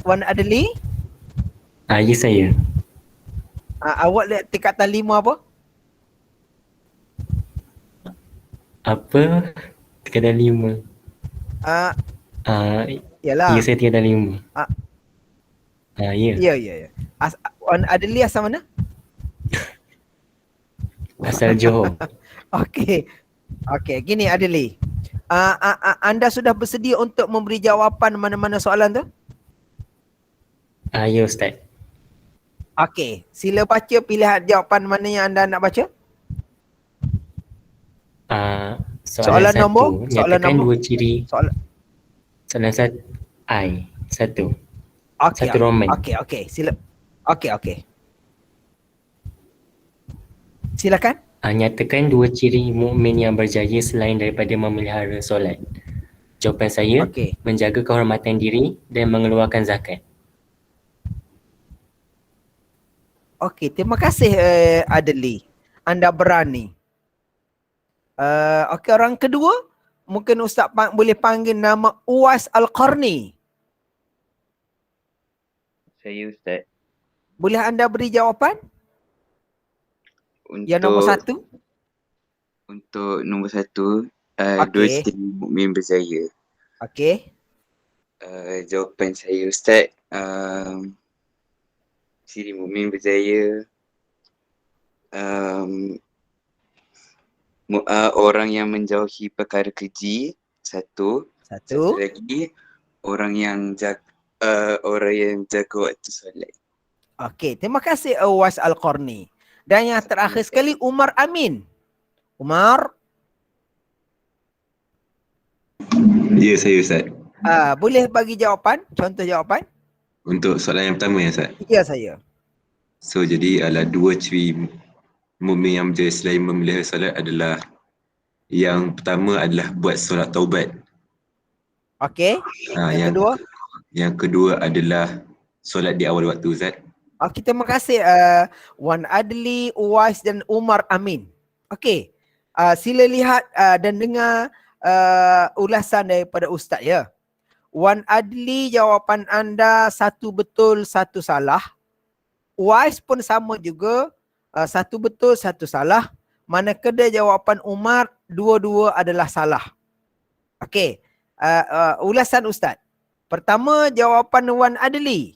Wan Adli? Ya saya. Awak lihat tingkatan 5 apa? Apa? Tingkatan 5. Yalah. Ya saya tingkatan 5. Ya. Ya. Wan Adli asal mana? Asal Johor. Okey. Gini Adli. Anda sudah bersedia untuk memberi jawapan mana-mana soalan tu? Ya Ustaz. Okey, sila baca pilihan jawapan mana yang anda nak baca. Soalan Satu. nombor, soalan Nyatakan nombor. dua ciri. Soalan satu. Satu. Okey. Satu Roman. Okey. Sila. Okey. Silakan. Nyatakan dua ciri mukmin yang berjaya selain daripada memelihara solat. Jawapan saya, Okey. menjaga kehormatan diri dan mengeluarkan zakat. Okey, terima kasih Adli. Anda berani. Okey, orang kedua, mungkin Ustaz boleh panggil nama Uwais Al-Qarni. Saya Ustaz. Boleh anda beri jawapan? Yang nombor 1? Untuk nombor 1, Okey. dua ciri mukmin berjaya. Okey. Jawapan saya Ustaz, ciri mukmin berjaya, orang yang menjauhi perkara keji, satu lagi orang yang jaga waktu solat. Okey, terima kasih Uwais Al-Qarni. Dan yang terakhir sekali Umar Amin. Umar, Ya, saya Ustaz. boleh bagi jawapan, contoh jawapan? Untuk soalan yang pertama ya Ustaz. Ya, saya. So jadi dua ciri mukmin yang berjaya selain memelihara solat adalah, yang pertama adalah buat solat taubat. Okey. Yang kedua? Yang kedua adalah solat di awal waktu Ustaz. Okey, terima kasih Wan Adli, Uwais dan Umar Amin. Okey. Sila lihat dan dengar ulasan daripada Ustaz ya. Wan Adli, jawapan anda satu betul, satu salah. Uwais pun sama juga, satu betul, satu salah. Manakala jawapan Umar, dua-dua adalah salah. Okey. Ulasan Ustaz. Pertama, jawapan Wan Adli.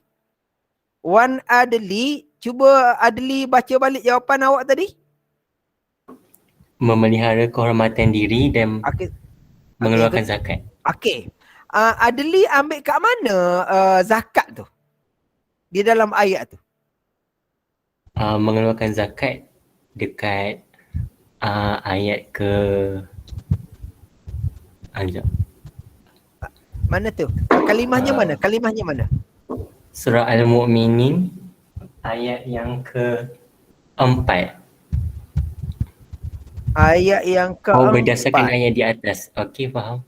Wan Adli, cuba Adli baca balik jawapan awak tadi. Memelihara kehormatan diri dan mengeluarkan zakat. Okey. Adli ambil kat mana zakat tu? Di dalam ayat tu. Mengeluarkan zakat dekat ayat ke mana tu? Kalimahnya mana? Kalimahnya mana? Surah Al-Mu'minin ayat yang ke-4. Ayat yang ke-4. Berdasarkan ayat di atas. Okey, faham.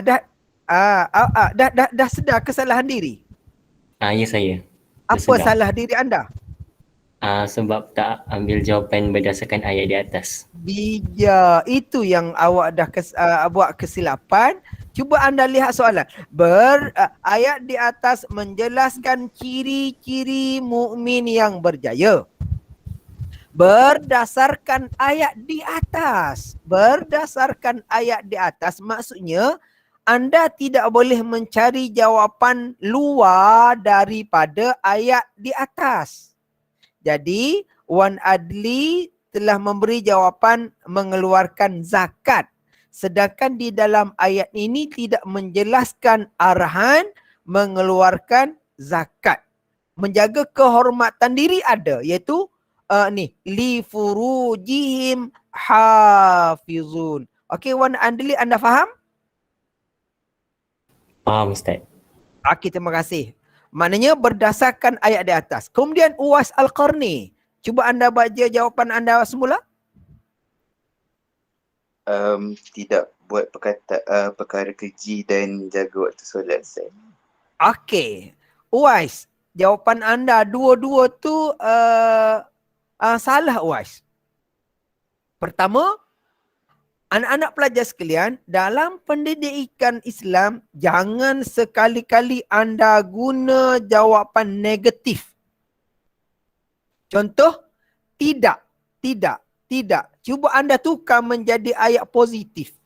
Dah sedar kesalahan diri? Ya saya. Apa salah diri anda? Sebab tak ambil jawapan berdasarkan ayat di atas. Bijak. Itu yang awak dah buat kesilapan. Cuba anda lihat soalan. Ayat di atas menjelaskan ciri-ciri mukmin yang berjaya. Berdasarkan ayat di atas. Berdasarkan ayat di atas maksudnya anda tidak boleh mencari jawapan luar daripada ayat di atas. Jadi, Wan Adli telah memberi jawapan mengeluarkan zakat. Sedangkan di dalam ayat ini tidak menjelaskan arahan mengeluarkan zakat. Menjaga kehormatan diri ada, iaitu li furujihim hafizun. Okey, Wan Adli, anda faham? Faham Ustaz. Okey, terima kasih. Maknanya berdasarkan ayat di atas. Kemudian Uwais Al-Qarni. Cuba anda baca jawapan anda semula. Tidak buat perkara keji dan jaga waktu solat, Ustaz. Okey. Uwais, jawapan anda dua-dua tu salah, Uwais. Pertama, anak-anak pelajar sekalian, dalam pendidikan Islam, jangan sekali-kali anda guna jawapan negatif. Contoh, tidak. Cuba anda tukar menjadi ayat positif.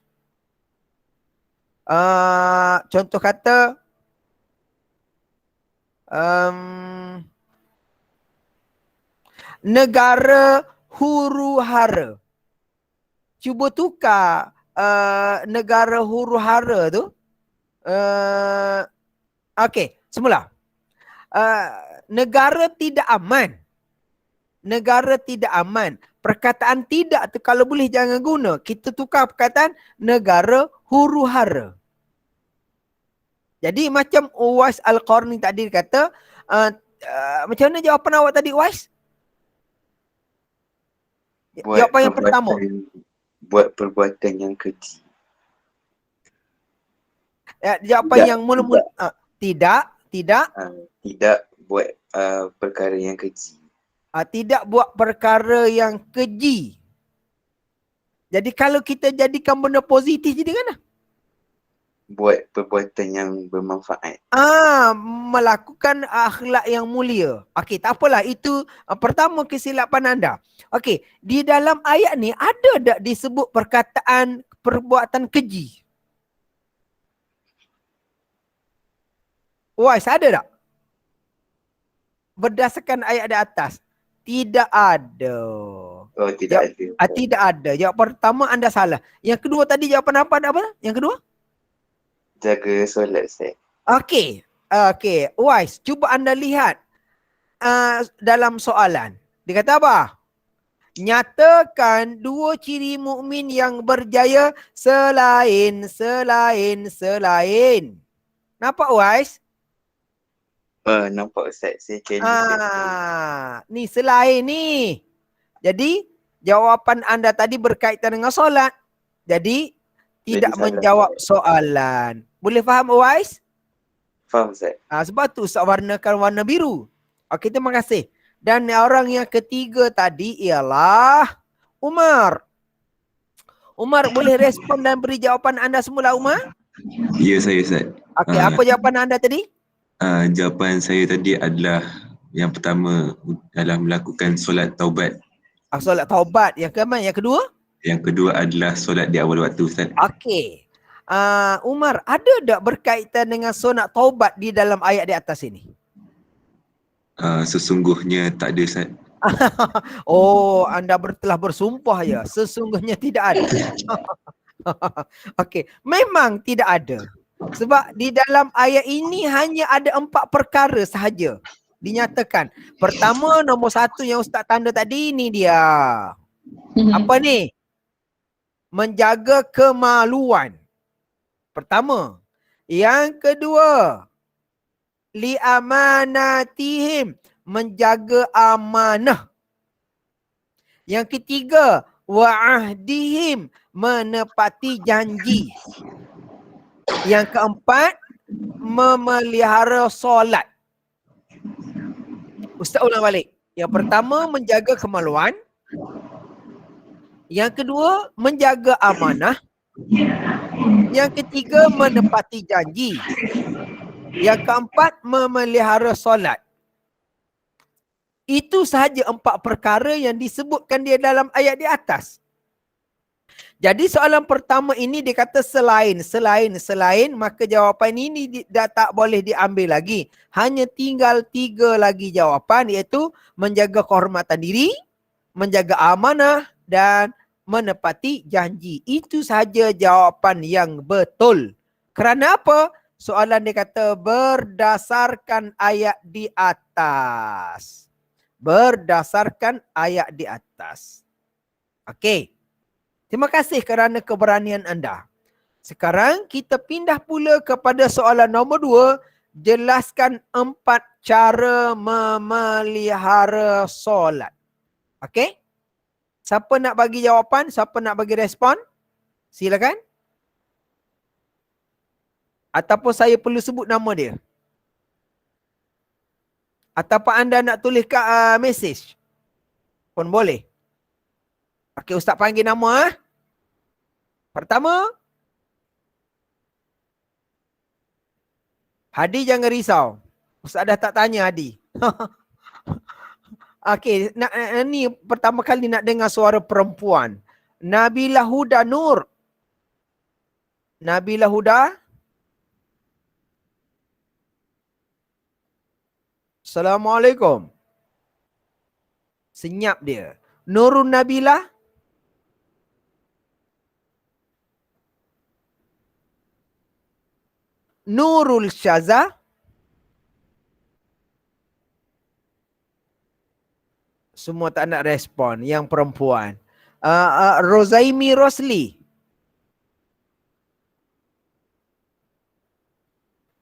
Contoh kata, negara huru-hara. Cuba tukar negara huru-hara tu. Okey, semula. Negara tidak aman. Negara tidak aman. Perkataan tidak tu kalau boleh jangan guna. Kita tukar perkataan negara huru-hara. Jadi macam Uwais Al-Qarni tadi kata, macam mana jawapan awak tadi, Uwais? Jawapan yang pertama. Buat perbuatan yang keji. Jawapan yang mula-mula. Tidak. Tidak buat perkara yang keji. Tidak buat perkara yang keji. Jadi kalau kita jadikan benda positif jadi mana? Buat perbuatan yang bermanfaat. Melakukan akhlak yang mulia. Okey, tak apalah. Itu pertama kesilapan anda. Okey, di dalam ayat ni ada tak disebut perkataan perbuatan keji? Wais, ada tak? Berdasarkan ayat di atas. Tidak ada. Oh, tidak ada. Tidak ada. Jawapan pertama anda salah. Yang kedua tadi jawapan apa? Yang kedua? Jaga solat, Ustaz. Okey. Wais, cuba anda lihat dalam soalan. Dia kata apa? Nyatakan dua ciri mukmin yang berjaya selain. Nampak, Wais? Nampak, Ustaz. Saya challenge. Ni selain ni. Jadi jawapan anda tadi berkaitan dengan solat. Jadi tidak menjawab soalan. Boleh faham, Uwais? Faham, Ustaz. Sebab tu Ustaz warnakan warna biru. Okey, terima kasih. Dan orang yang ketiga tadi ialah Umar. Umar, boleh respon dan beri jawapan anda semula, Umar? Ya, saya, Ustaz. Okey, apa jawapan anda tadi? Jawapan saya tadi adalah yang pertama adalah melakukan solat taubat. Solat taubat. Yang kemana? Yang kedua? Yang kedua adalah solat di awal waktu, Ustaz. Okey. Umar, ada tak berkaitan dengan solat taubat di dalam ayat di atas ini? Sesungguhnya tak ada, Ustaz. Oh, anda telah bersumpah ya. Sesungguhnya tidak ada. Okey, memang tidak ada. Sebab di dalam ayat ini hanya ada 4 perkara sahaja dinyatakan. Pertama, nombor 1 yang Ustaz tanda tadi, ni dia. Apa ni? Menjaga kemaluan. Pertama. Yang kedua, li amanatihim, menjaga amanah. Yang ketiga, wa ahdihim, menepati janji. Yang keempat, memelihara solat. Ustaz ulang balik. Yang pertama, menjaga kemaluan. Yang kedua, menjaga amanah. Yang ketiga, menepati janji. Yang keempat, memelihara solat. Itu sahaja 4 perkara yang disebutkan dia dalam ayat di atas. Jadi soalan pertama ini dia kata selain, maka jawapan ini dah tak boleh diambil lagi. Hanya tinggal 3 lagi jawapan, iaitu menjaga kehormatan diri, menjaga amanah dan menepati janji. Itu sahaja jawapan yang betul. Kerana apa? Soalan dia kata berdasarkan ayat di atas. Berdasarkan ayat di atas. Okey. Terima kasih kerana keberanian anda. Sekarang kita pindah pula kepada soalan nombor 2. Jelaskan 4 cara memelihara solat. Okey? Siapa nak bagi jawapan? Siapa nak bagi respon? Silakan. Ataupun saya perlu sebut nama dia? Ataupun anda nak tulis kat mesej? Pun boleh. Okey, Ustaz panggil nama. Pertama, Hadi jangan risau. Ustaz dah tak tanya Hadi. Okey, ni pertama kali nak dengar suara perempuan. Nabilah Huda Nur. Nabilah Huda. Assalamualaikum. Senyap dia. Nurun Nabilah. Nurul Syaza. Semua tak nak respon. Yang perempuan. Rozaimi Rosli.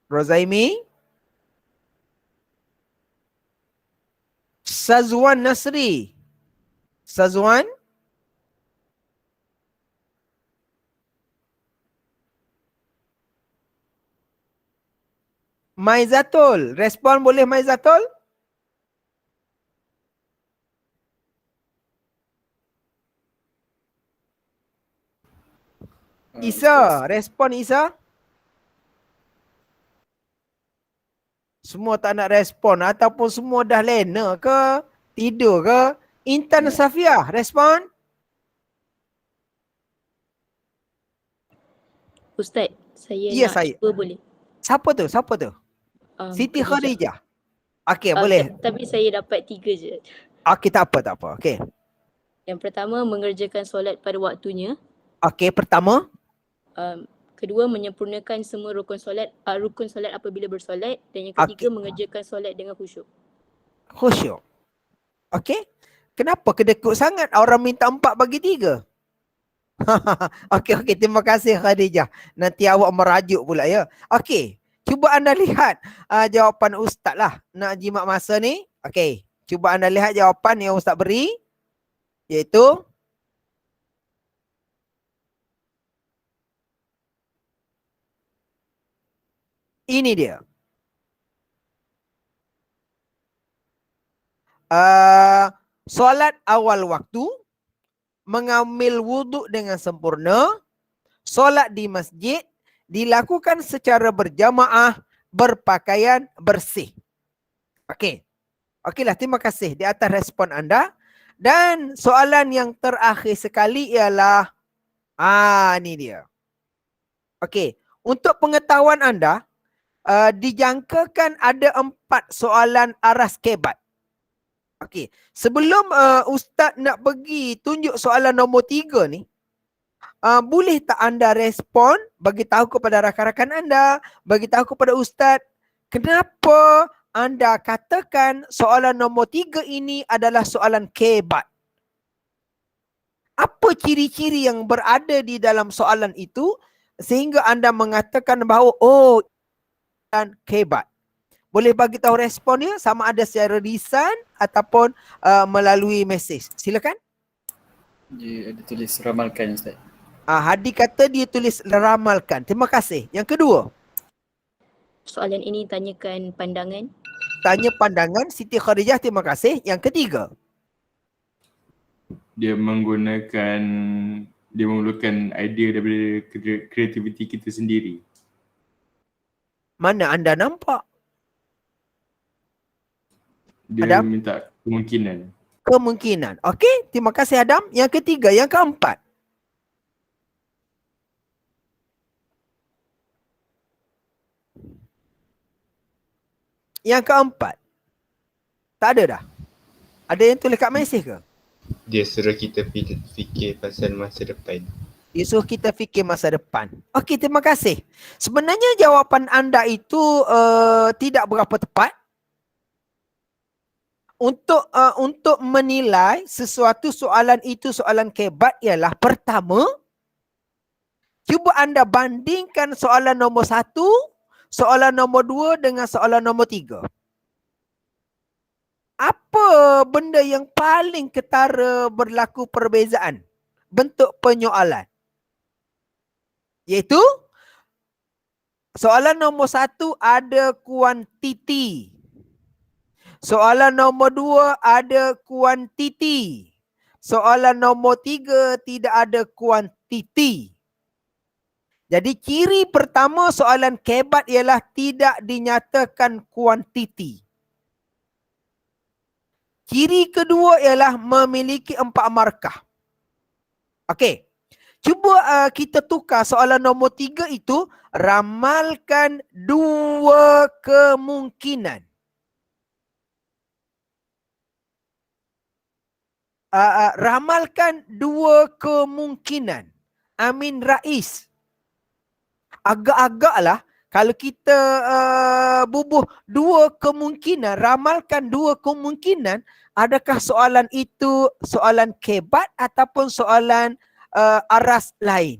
Rozaimi. Sazwan Nasri. Sazwan. Maizatul. Respon boleh Maizatul? Isa. Respon Isa? Semua tak nak respon ataupun semua dah lena ke? Tidur ke? Intan Safiah. Respon? Ustaz, saya Ya, nak saya. cuba boleh? Siapa tu? Siapa tu? Siti Khadijah. Okey, boleh. Tapi saya dapat 3 je. Okey, tak apa. Okey. Yang pertama, mengerjakan solat pada waktunya. Okey, pertama. Kedua, menyempurnakan semua rukun solat apabila bersolat. Dan yang ketiga, mengerjakan solat dengan khusyuk. Khusyuk. Okey. Kenapa kedekut sangat? Orang minta 4 bagi 3. Okey. Terima kasih Khadijah. Nanti awak merajuk pula ya. Okey. Cuba anda lihat jawapan Ustaz lah. Nak jimat masa ni. Okey. Cuba anda lihat jawapan yang Ustaz beri. Iaitu. Ini dia. Solat awal waktu. Mengambil wuduk dengan sempurna. Solat di masjid. Dilakukan secara berjamaah, berpakaian bersih. Okey. Okeylah, terima kasih di atas respon anda. Dan soalan yang terakhir sekali ialah, ni dia. Okey, untuk pengetahuan anda, dijangkakan ada 4 soalan aras kebat. Okey, sebelum Ustaz nak pergi tunjuk soalan nombor 3 ni, boleh tak anda respon, bagi tahu kepada rakan-rakan anda, bagi tahu kepada Ustaz, kenapa anda katakan soalan nombor 3 ini adalah soalan kebat? Apa ciri-ciri yang berada di dalam soalan itu sehingga anda mengatakan bahawa soalan kebat? Boleh bagi tahu respon dia sama ada secara lisan ataupun melalui mesej. Silakan. Dia ada tulis ramalkan Ustaz. Hadi kata dia tulis ramalkan. Terima kasih. Yang kedua. Soalan ini tanyakan pandangan. Tanya pandangan. Siti Khadijah, terima kasih. Yang ketiga. Dia memerlukan idea daripada kreativiti kita sendiri. Mana anda nampak? Dia Adam? minta kemungkinan. Kemungkinan. Okey, terima kasih Adam. Yang ketiga, yang keempat. Yang keempat. Tak ada dah. Ada yang tulis kat mesej ke? Dia suruh kita fikir pasal masa depan. Dia suruh kita fikir masa depan. Okey, terima kasih. Sebenarnya jawapan anda itu tidak berapa tepat. Untuk menilai sesuatu soalan itu soalan kebat ialah pertama, cuba anda bandingkan soalan nombor 1, soalan nombor 2 dengan soalan nombor 3. Apa benda yang paling ketara berlaku perbezaan bentuk penyoalan? Iaitu soalan nombor 1 ada kuantiti. Soalan nombor 2 ada kuantiti. Soalan nombor 3 tidak ada kuantiti. Jadi ciri pertama soalan kebat ialah tidak dinyatakan kuantiti. Ciri kedua ialah memiliki 4 markah. Okey. Cuba kita tukar soalan nombor 3 itu, ramalkan 2 kemungkinan. Ramalkan 2 kemungkinan. Amin Rais. Agak-agaklah kalau kita bubuh 2 kemungkinan, ramalkan 2 kemungkinan, adakah soalan itu soalan kebat ataupun soalan aras lain?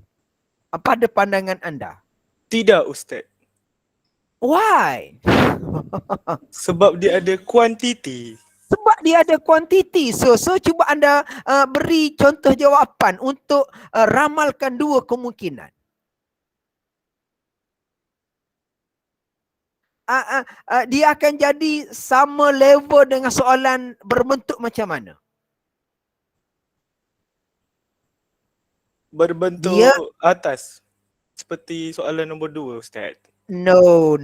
Pada pandangan anda? Tidak, Ustaz. Why? Sebab dia ada kuantiti. Sebab dia ada kuantiti. So cuba anda beri contoh jawapan untuk ramalkan 2 kemungkinan. Dia akan jadi sama level dengan soalan berbentuk macam mana? Berbentuk Dia atas. Seperti soalan nombor 2, Ustaz. No.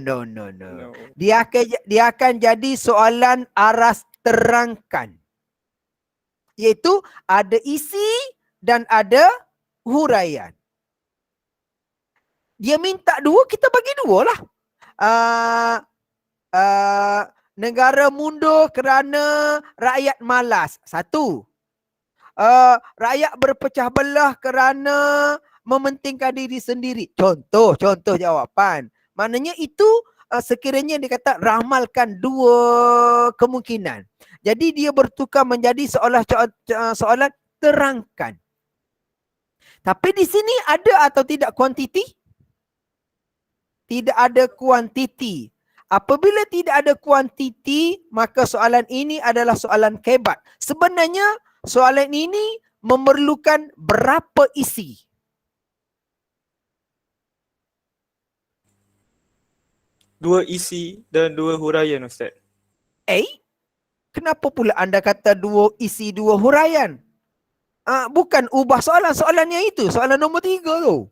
Dia akan jadi soalan aras terangkan. Iaitu ada isi dan ada huraian. Dia minta 2, kita bagi 2 lah. Negara mundur kerana rakyat malas. 1. Rakyat berpecah belah kerana mementingkan diri sendiri. Contoh jawapan. Maknanya itu sekiranya dia kata ramalkan 2 kemungkinan. Jadi dia bertukar menjadi soalan terangkan. Tapi di sini ada atau tidak kuantiti? Tidak ada kuantiti. Apabila tidak ada kuantiti, maka soalan ini adalah soalan kebat. Sebenarnya soalan ini memerlukan berapa isi? Dua isi dan 2 huraian, Ustaz. Kenapa pula anda kata 2 isi 2 huraian? Bukan ubah soalannya itu. Soalan nombor 3 tu.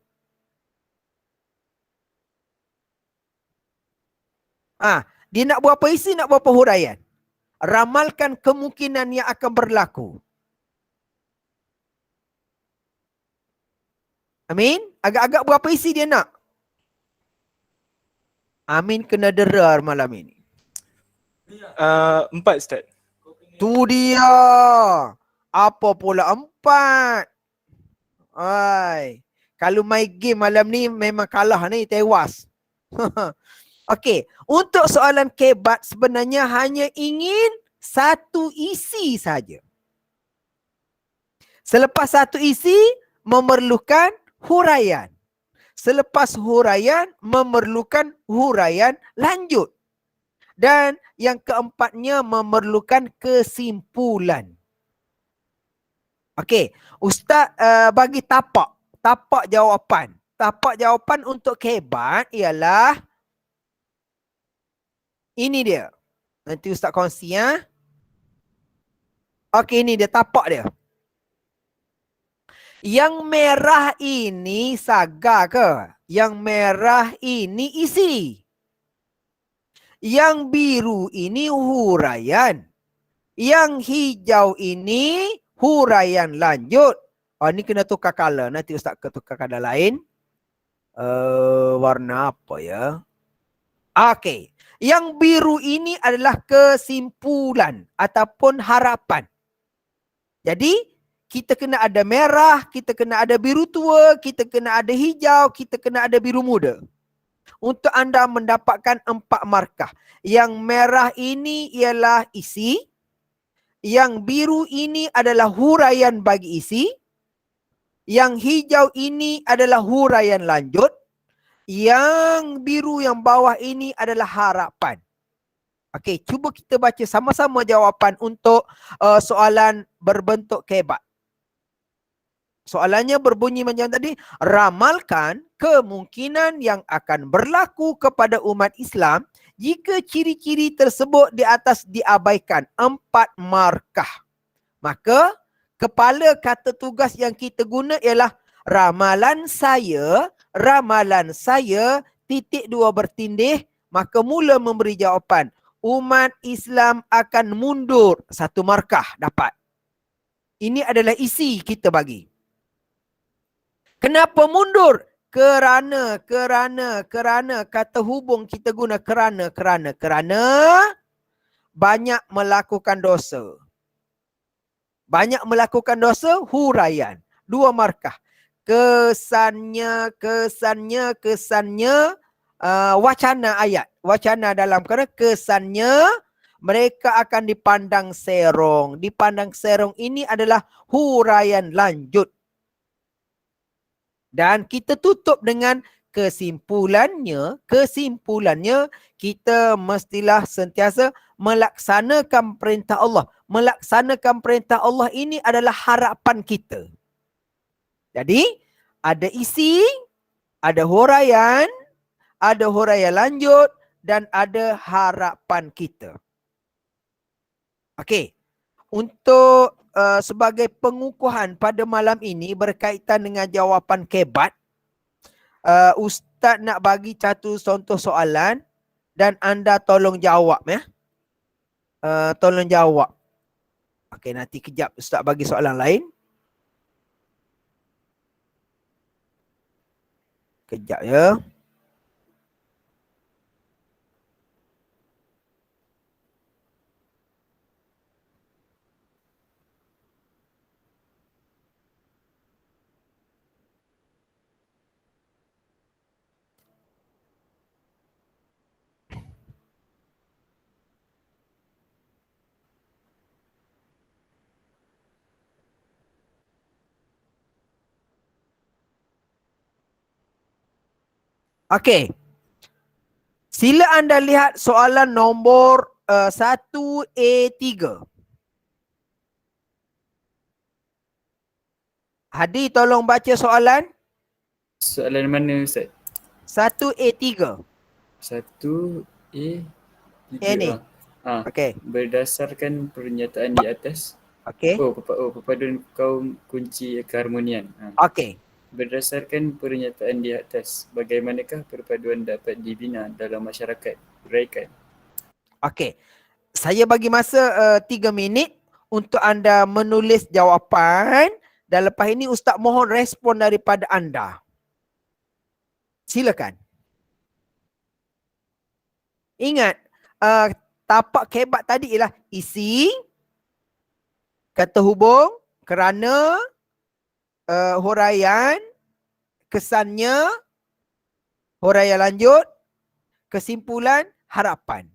Dia nak berapa isi, nak berapa huraian? Ramalkan kemungkinan yang akan berlaku. Amin? Agak-agak berapa isi dia nak? Amin kena derar malam ini. 4, Ustaz. Tu dia. Apa pula 4? Kalau main game malam ni memang kalah ni, tewas. Okey, untuk soalan kebat sebenarnya hanya ingin 1 isi saja. Selepas 1 isi memerlukan huraian. Selepas huraian memerlukan huraian lanjut. Dan yang keempatnya memerlukan kesimpulan. Okey, Ustaz bagi tapak jawapan. Tapak jawapan untuk kebat ialah ini dia. Nanti Ustaz kongsi ya. Okey, ini dia tapak dia. Yang merah ini saga ke? Yang merah ini isi. Yang biru ini huraian. Yang hijau ini huraian lanjut. Ini kena tukar color. Nanti Ustaz tukar color lain. Warna apa ya? Okey. Yang biru ini adalah kesimpulan ataupun harapan. Jadi, kita kena ada merah, kita kena ada biru tua, kita kena ada hijau, kita kena ada biru muda. Untuk anda mendapatkan 4 markah. Yang merah ini ialah isi. Yang biru ini adalah huraian bagi isi. Yang hijau ini adalah huraian lanjut. Yang biru yang bawah ini adalah harapan. Okey, cuba kita baca sama-sama jawapan untuk soalan berbentuk kebat. Soalannya berbunyi macam tadi, ramalkan kemungkinan yang akan berlaku kepada umat Islam jika ciri-ciri tersebut di atas diabaikan. 4 markah. Maka, kepala kata tugas yang kita guna ialah ramalan saya, titik 2 bertindih, maka mula memberi jawapan. Umat Islam akan mundur 1 markah dapat. Ini adalah isi kita bagi. Kenapa mundur? Kerana kata hubung kita guna kerana banyak melakukan dosa. Banyak melakukan dosa, huraian. 2 markah. Kesannya wacana ayat. Wacana dalam kerana kesannya mereka akan dipandang serong. Dipandang serong ini adalah huraian lanjut. Dan kita tutup dengan kesimpulannya kita mestilah sentiasa melaksanakan perintah Allah. Melaksanakan perintah Allah ini adalah harapan kita. Jadi, ada isi, ada huraian lanjut, dan ada harapan kita. Okey. Untuk sebagai pengukuhan pada malam ini berkaitan dengan jawapan kebat, Ustaz nak bagi satu contoh soalan dan anda tolong jawab ya. Tolong jawab. Okey, nanti kejap Ustaz bagi soalan lain. Kejap ya. Okey. Sila anda lihat soalan nombor 1A3. Hadi tolong baca soalan. Soalan mana Ustaz? 1A3. 1A3. Ni. Okey. Berdasarkan pernyataan di atas. Okey. Perpaduan kaum kunci keharmonian. Okey. Berdasarkan pernyataan di atas, bagaimanakah perpaduan dapat dibina dalam masyarakat? Uraikan. Okey. Saya bagi masa 3 minit untuk anda menulis jawapan dan lepas ini Ustaz mohon respon daripada anda. Silakan. Ingat, tapak kebat tadi ialah isi, kata hubung, kerana, huraian, kesannya, huraian lanjut, kesimpulan, harapan.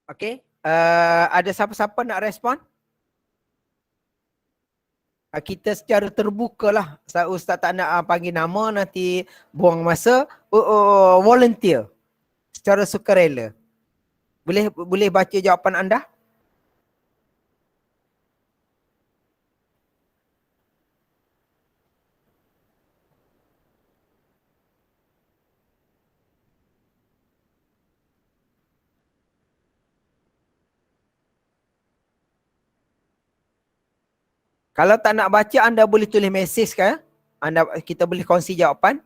Okey. Ada siapa-siapa nak respon? Kita secara terbuka lah. Ustaz tak nak panggil nama, nanti buang masa. Volunteer. Secara sukarela. Boleh baca jawapan anda? Kalau tak nak baca, anda boleh tulis mesej kan? Kita boleh kongsi jawapan.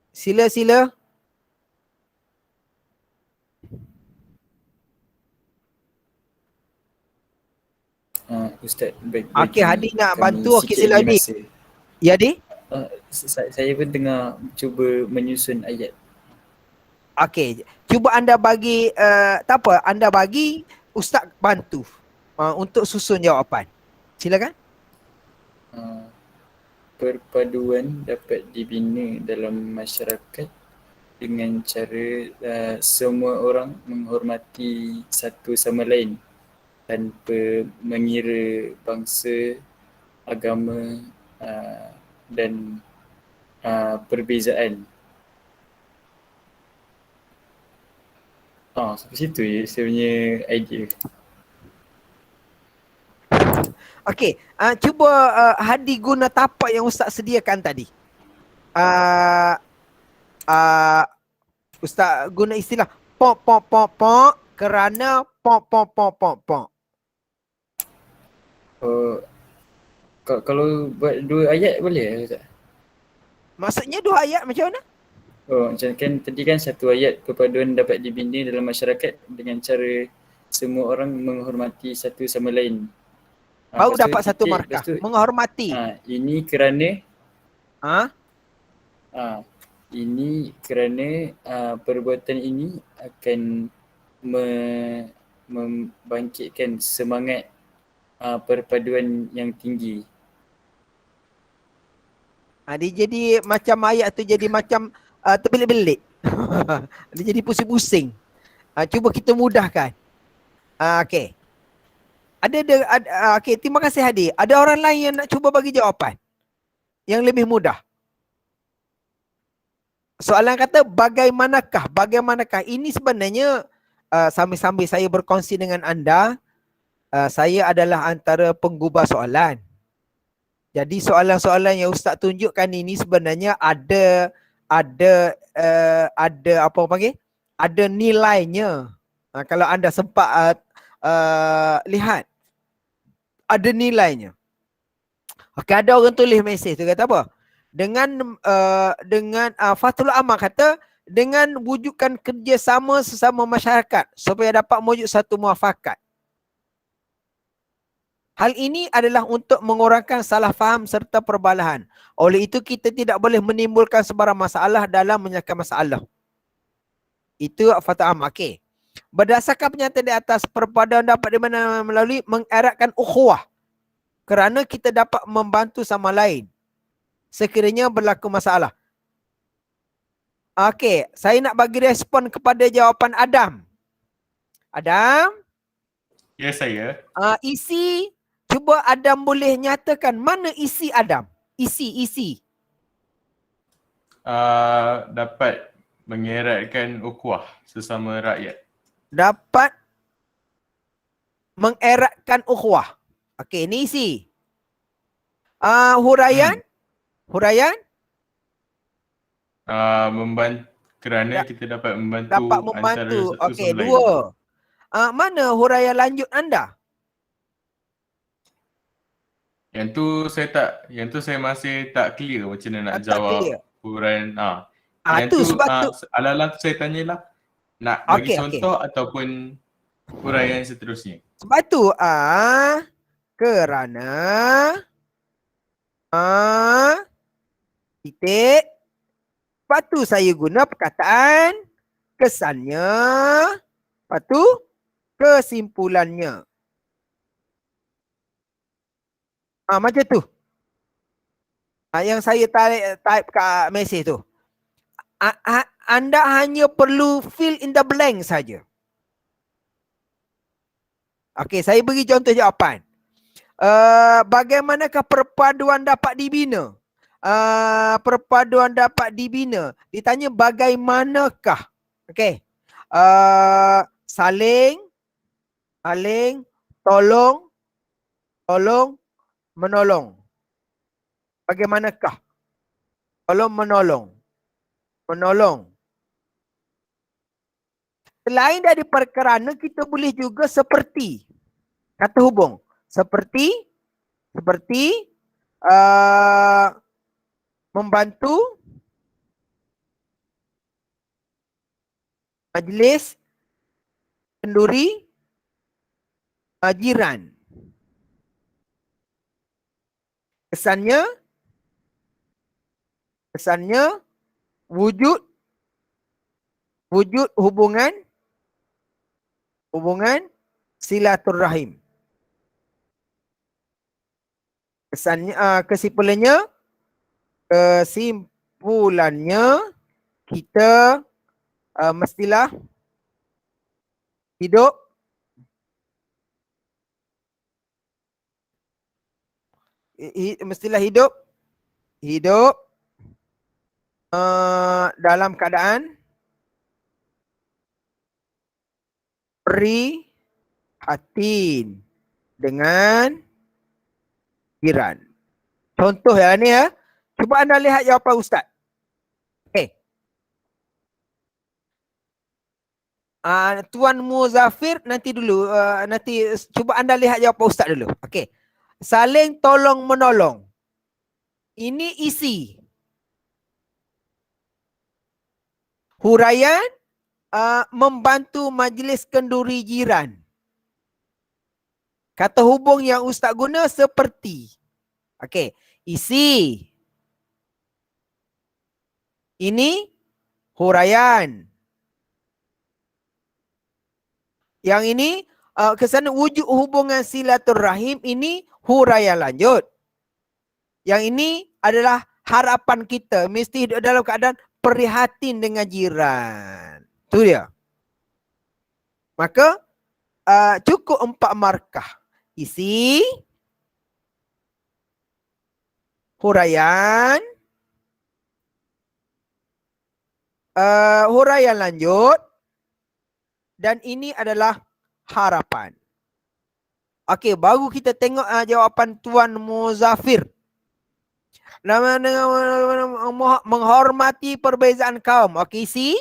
Sila. Ustaz, Okey, Hadi nak bantu. Okey, sila Hadi. Ya, Hadi? Saya pun tengah cuba menyusun ayat. Okey, cuba anda bagi, tak apa, anda bagi, Ustaz bantu untuk susun jawapan. Silakan. Perpaduan dapat dibina dalam masyarakat dengan cara semua orang menghormati satu sama lain tanpa mengira bangsa, agama dan perbezaan. Sampai situ je saya punya idea. Okey, cuba Hadi guna tapak yang Ustaz sediakan tadi. Ustaz guna istilah pok kerana pok. Kalau buat 2 ayat boleh Ustaz? Maksudnya 2 ayat macam mana? Macam kan tadi kan 1 ayat, perpaduan dapat dibina dalam masyarakat dengan cara semua orang menghormati satu sama lain. Baru dapat 1 markah. Menghormati. Ini kerana ini kerana perbuatan ini akan membangkitkan semangat perpaduan yang tinggi. Dia jadi macam ayat tu jadi macam terbelik-belik. Dia jadi pusing-pusing. Cuba kita mudahkan. Okey. Okey, terima kasih Hadi. Ada orang lain yang nak cuba bagi jawapan yang lebih mudah. Soalan kata bagaimanakah? Ini sebenarnya sambil-sambil saya berkongsi dengan anda, saya adalah antara penggubah soalan. Jadi soalan-soalan yang Ustaz tunjukkan ini sebenarnya ada apa panggil? Ada nilainya. Kalau anda sempat lihat, ada nilainya. Okey, ada orang tulis mesej tu kata apa? Dengan Fathul Amal kata, dengan wujudkan kerjasama sesama masyarakat supaya dapat mewujud satu muafakat. Hal ini adalah untuk mengurangkan salah faham serta perbalahan. Oleh itu kita tidak boleh menimbulkan sebarang masalah dalam menyelesaikan masalah. Itu Fathul Amal. Okey. Berdasarkan pernyataan di atas, perpaduan dapat dimana melalui mengeratkan ukhuwah. Kerana kita dapat membantu sama lain sekiranya berlaku masalah. Okey, saya nak bagi respon kepada jawapan Adam. Adam? Ya, saya. Isi, cuba Adam boleh nyatakan mana isi Adam? Isi. Dapat mengeratkan ukhuwah sesama rakyat. Dapat mengeratkan ukhuwah. Okey, ini isi. Huraian? Huraian? Kerana kita dapat membantu. Dapat membantu. Okey, 2. Mana huraian lanjut anda? Yang tu saya masih tak clear macam mana nak jawab huraian. Alang-alang tu saya tanyalah nak bagi contoh ataupun huraian seterusnya. Sebab tu kerana titik. Lepas tu saya guna perkataan kesannya. Lepas tu kesimpulannya. Macam tu. Yang saya type kat mesej tu. Anda hanya perlu fill in the blank saja. Okey, saya beri contoh jawapan. Bagaimanakah perpaduan dapat dibina? Perpaduan dapat dibina. Ditanya bagaimanakah? Okey. Saling, tolong, menolong. Bagaimanakah? Tolong, menolong. Selain dari perkerana, kita boleh juga seperti. Kata hubung. Seperti membantu majlis kenduri jiran. Kesannya wujud hubungan silaturahim. Kesimpulannya kita mestilah hidup dalam keadaan prihatin dengan jiran. Contoh ya ni ya. Cuba anda lihat jawapan Ustaz. Okey. Tuan Muzafir nanti dulu. Nanti cuba anda lihat jawapan Ustaz dulu. Okey. Saling tolong menolong. Ini isi. Huraian membantu majlis kenduri jiran. Kata hubung yang Ustaz guna seperti. Okey. Isi. Ini huraian. Yang ini kesana wujud hubungan silaturahim, ini huraian lanjut. Yang ini adalah harapan kita mesti hidup dalam keadaan prihatin dengan jiran. Itu dia. Maka cukup 4 markah. Isi, huraian, huraian lanjut, dan ini adalah harapan. Okey, baru kita tengok jawapan Tuan Muzafir. Menghormati perbezaan kaum. Okey, isi.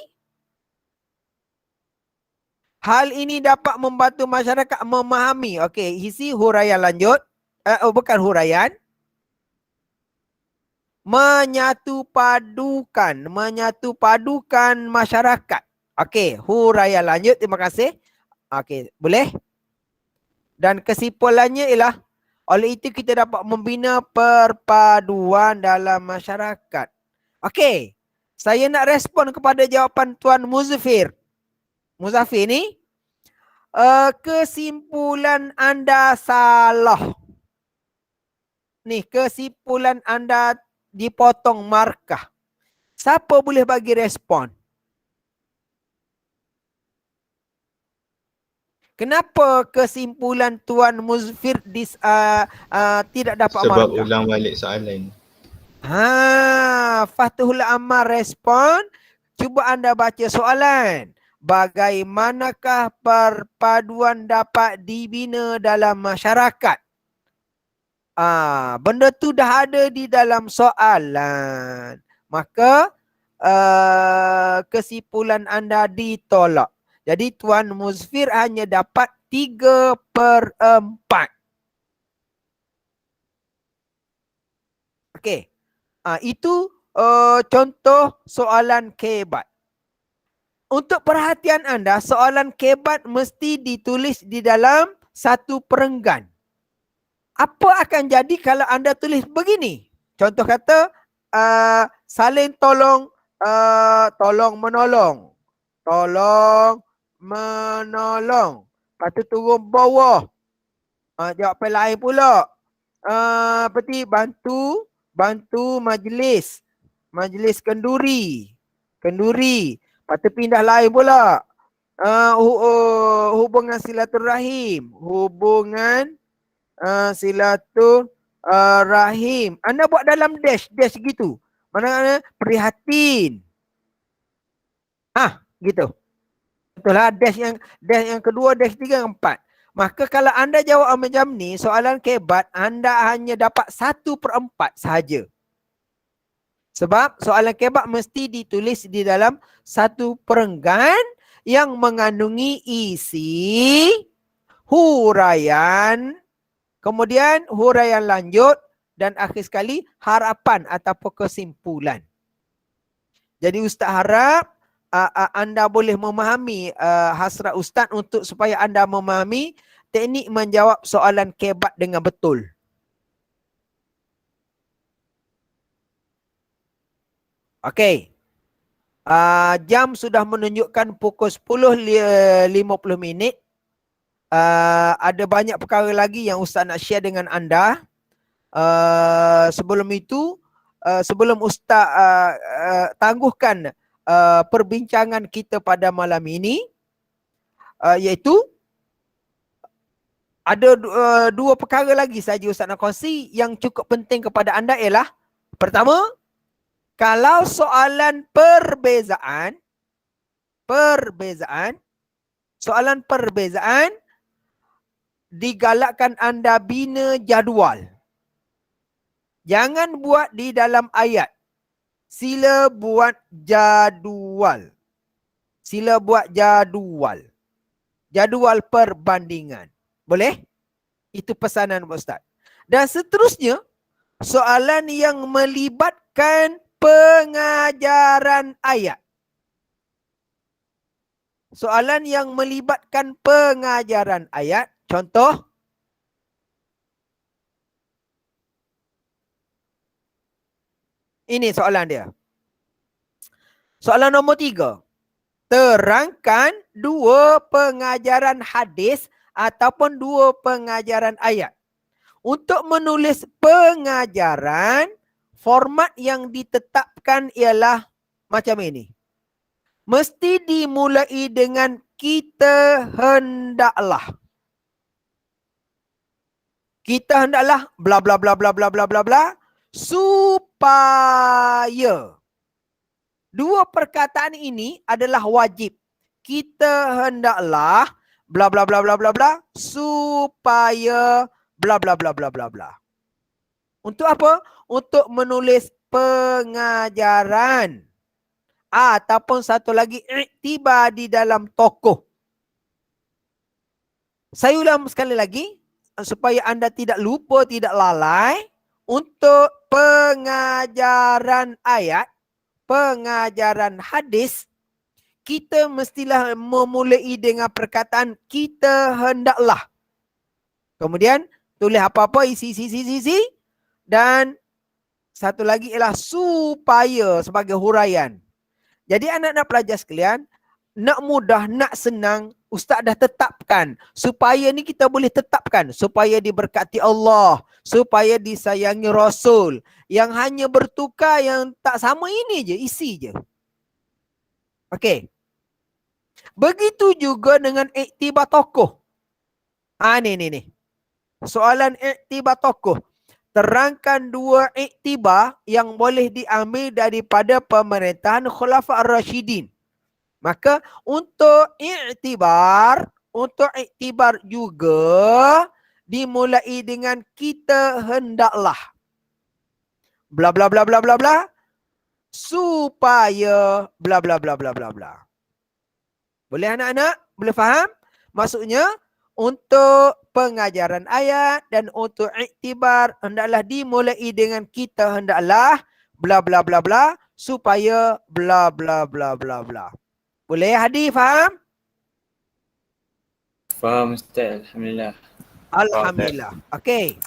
Hal ini dapat membantu masyarakat memahami. Okey, isi huraian lanjut. Bukan huraian. Menyatu padukan masyarakat. Okey, huraian lanjut. Terima kasih. Okey, boleh? Dan kesimpulannya ialah oleh itu kita dapat membina perpaduan dalam masyarakat. Okey, saya nak respon kepada jawapan Tuan Muzafir. Muzafir ni, kesimpulan anda salah. Ni, kesimpulan anda dipotong markah. Siapa boleh bagi respon? Kenapa kesimpulan Tuan Muzafir tidak dapat markah? Sebab ulang balik soalan. Fathul Ammar respon. Cuba anda baca soalan. Bagaimanakah perpaduan dapat dibina dalam masyarakat? Benda tu dah ada di dalam soalan. Maka kesimpulan anda ditolak. Jadi Tuan Muzafir hanya dapat 3/4. Okey. Itu contoh soalan kebat. Untuk perhatian anda, soalan kebat mesti ditulis di dalam satu perenggan. Apa akan jadi kalau anda tulis begini? Contoh kata, saling tolong menolong. Tolong menolong. Lepas tu turun bawah. Jawapan lain pula. Seperti bantu bantu majlis. Majlis kenduri. Kenduri. Lepas tu pindah lain pula. Hubungan silaturahim. Hubungan silaturahim. Anda buat dalam dash gitu. Mana prihatin. Gitu. Betul lah, dash yang kedua, dash 3, 4. Maka kalau anda jawab macam ni, soalan kebat, anda hanya dapat 1/4 sahaja. Sebab soalan kebat mesti ditulis di dalam satu perenggan yang mengandungi isi, huraian, kemudian huraian lanjut, dan akhir sekali harapan ataupun kesimpulan. Jadi Ustaz harap anda boleh memahami hasrat Ustaz untuk supaya anda memahami teknik menjawab soalan kebat dengan betul. Okey. Jam sudah menunjukkan pukul 10.50. Ada banyak perkara lagi yang Ustaz nak share dengan anda. Sebelum itu, sebelum Ustaz tangguhkan perbincangan kita pada malam ini, iaitu ada dua perkara lagi saja Ustaz nak kongsi yang cukup penting kepada anda ialah, pertama, kalau soalan perbezaan, digalakkan anda bina jadual. Jangan buat di dalam ayat. Sila buat jadual. Sila buat jadual. Jadual perbandingan. Boleh? Itu pesanan Ustaz. Dan seterusnya, soalan yang melibatkan pengajaran ayat. Soalan yang melibatkan pengajaran ayat. Contoh. Ini soalan dia. Soalan nombor 3. Terangkan 2 pengajaran hadis ataupun 2 pengajaran ayat. Untuk menulis pengajaran, format yang ditetapkan ialah macam ini. Mesti dimulai dengan kita hendaklah. Kita hendaklah bla bla bla bla bla bla bla bla supaya. 2 perkataan ini adalah wajib. Kita hendaklah bla bla bla bla bla bla supaya bla bla bla bla bla bla. Untuk apa? Untuk menulis pengajaran. Ataupun satu lagi, iktibar di dalam tokoh. Saya ulang sekali lagi supaya anda tidak lupa, tidak lalai. Untuk pengajaran ayat, pengajaran hadis, kita mestilah memulai dengan perkataan kita hendaklah. Kemudian tulis apa-apa, isi. Dan satu lagi ialah supaya sebagai huraian. Jadi anak-anak pelajar sekalian, nak mudah, nak senang, Ustaz dah tetapkan. Supaya ni kita boleh tetapkan. Supaya diberkati Allah. Supaya disayangi Rasul. Yang hanya bertukar, yang tak sama ini je, isi je. Okey. Begitu juga dengan iktibar tokoh. Ni. Soalan iktibar tokoh. Terangkan 2 iktibar yang boleh diambil daripada pemerintahan Khulafa' Ar-Rasyidin. Maka untuk iktibar juga dimulai dengan kita hendaklah. Bla bla bla bla bla bla supaya bla bla bla bla bla bla. Boleh anak-anak? Boleh faham? Maksudnya untuk pengajaran ayat dan untuk iktibar hendaklah dimulai dengan kita hendaklah bla bla bla bla supaya bla bla bla bla bla. Boleh Hadi faham? Faham Ustaz, alhamdulillah. Alhamdulillah. Okey.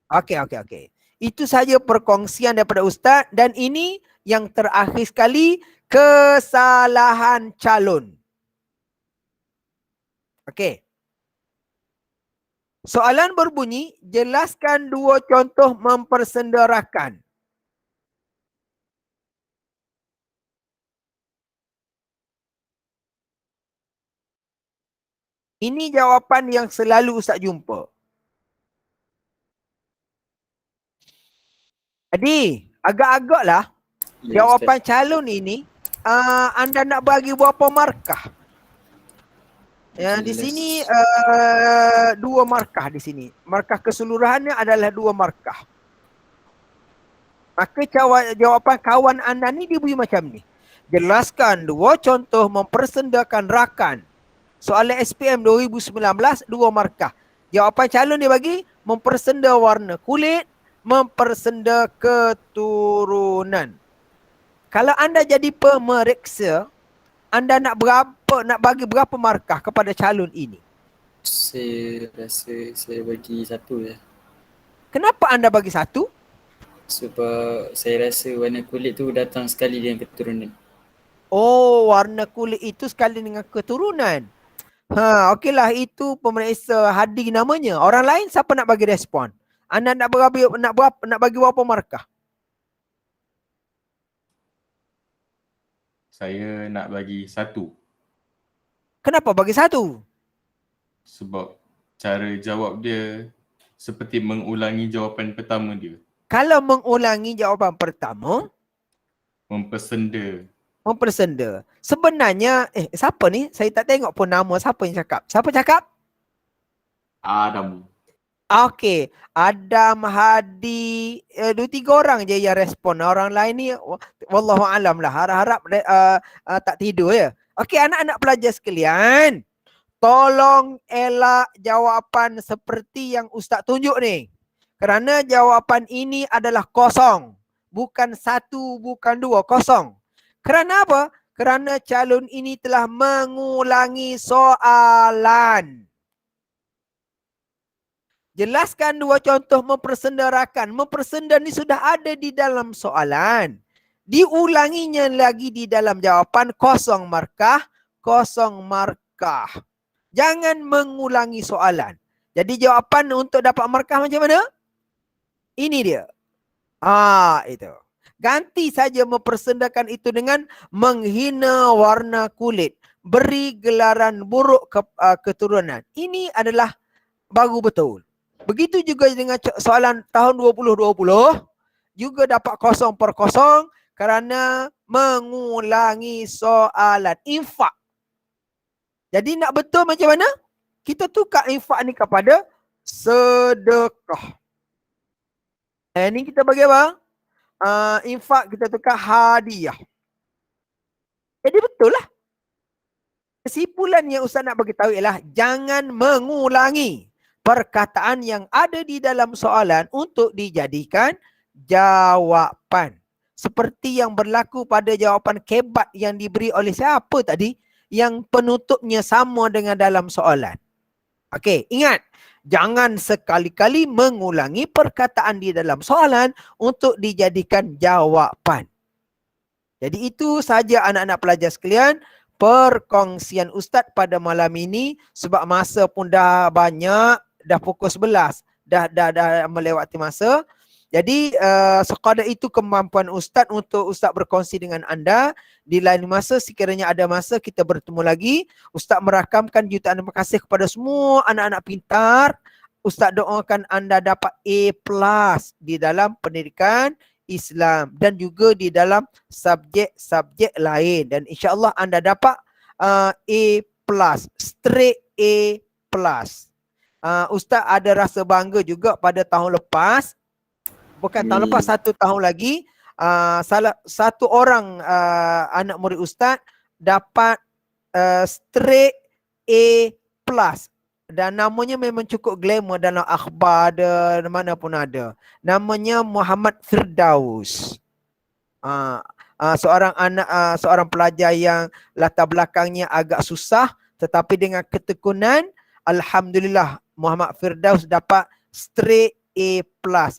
Okey. Itu saja perkongsian daripada Ustaz dan ini yang terakhir sekali, kesalahan calon. Okey. Soalan berbunyi, jelaskan dua contoh mempersenderakan. Ini jawapan yang selalu Ustaz jumpa. Jadi, agak-agaklah Ya, jawapan calon ini, anda nak bagi berapa markah? Di sini 2 markah di sini. Markah keseluruhannya adalah 2 markah. Maka jawapan kawan anda ni diberi macam ni. Jelaskan 2 contoh mempersendakan rakan. Soalan SPM 2019 2 markah. Jawapan calon dia bagi mempersenda warna kulit, mempersenda keturunan. Kalau anda jadi pemeriksa, anda nak bagi berapa markah kepada calon ini? Saya rasa saya bagi 1 je. Kenapa anda bagi 1? Sebab saya rasa warna kulit tu datang sekali dengan keturunan. Oh, warna kulit itu sekali dengan keturunan. Okeylah, itu pemeriksa Hadi namanya. Orang lain siapa nak bagi respon? Anda nak bagi berapa markah? Saya nak bagi 1. Kenapa bagi 1? Sebab cara jawab dia seperti mengulangi jawapan pertama dia. Kalau mengulangi jawapan pertama, Mempersenda. Sebenarnya, siapa ni? Saya tak tengok pun nama siapa yang cakap. Siapa cakap? Adam. Okey, Adam, Hadi, 2-3 orang je yang respon. Orang lain ni, wallahu alam lah. Harap-harap tak tidur ya. Okey, anak-anak pelajar sekalian, tolong elak jawapan seperti yang Ustaz tunjuk ni. Kerana jawapan ini adalah kosong. Bukan 1, bukan 2, kosong. Kerana apa? Kerana calon ini telah mengulangi soalan. Jelaskan 2 contoh mempersenderakan. Mempersenda ni sudah ada di dalam soalan. Diulanginya lagi di dalam jawapan, kosong markah. Jangan mengulangi soalan. Jadi jawapan untuk dapat markah macam mana? Ini dia. Itu. Ganti saja mempersendakan itu dengan menghina warna kulit. Beri gelaran buruk keturunan. Ini adalah baru betul. Begitu juga dengan soalan tahun 2020. Juga dapat 0/0 kerana mengulangi soalan. Infak. Jadi nak betul macam mana? Kita tukar infak ni kepada sedekah. Ini kita bagi apa? Infak kita tukar hadiah. Jadi betul lah. Kesimpulan yang Ustaz nak bagi tahu ialah jangan mengulangi perkataan yang ada di dalam soalan untuk dijadikan jawapan. Seperti yang berlaku pada jawapan kebat yang diberi oleh siapa tadi? Yang penutupnya sama dengan dalam soalan. Okey, ingat. Jangan sekali-kali mengulangi perkataan di dalam soalan untuk dijadikan jawapan. Jadi itu saja anak-anak pelajar sekalian, perkongsian Ustaz pada malam ini. Sebab masa pun dah banyak, dah pukul 11. Dah melewati masa. Jadi sekadar itu kemampuan Ustaz untuk Ustaz berkongsi dengan anda. Di lain masa, sekiranya ada masa kita bertemu lagi. Ustaz merakamkan jutaan terima kasih kepada semua anak-anak pintar. Ustaz doakan anda dapat A+ di dalam pendidikan Islam dan juga di dalam subjek-subjek lain. Dan insya-Allah anda dapat A+, straight A+. Ustaz ada rasa bangga juga pada tahun lepas. Bukan tahun lepas, 1 tahun lagi. Satu orang anak murid Ustaz dapat straight A+. Dan namanya memang cukup glamour dalam akhbar ada, mana pun ada. Namanya Muhammad Firdaus. Seorang pelajar yang latar belakangnya agak susah, tetapi dengan ketekunan, alhamdulillah Muhammad Firdaus dapat straight A+,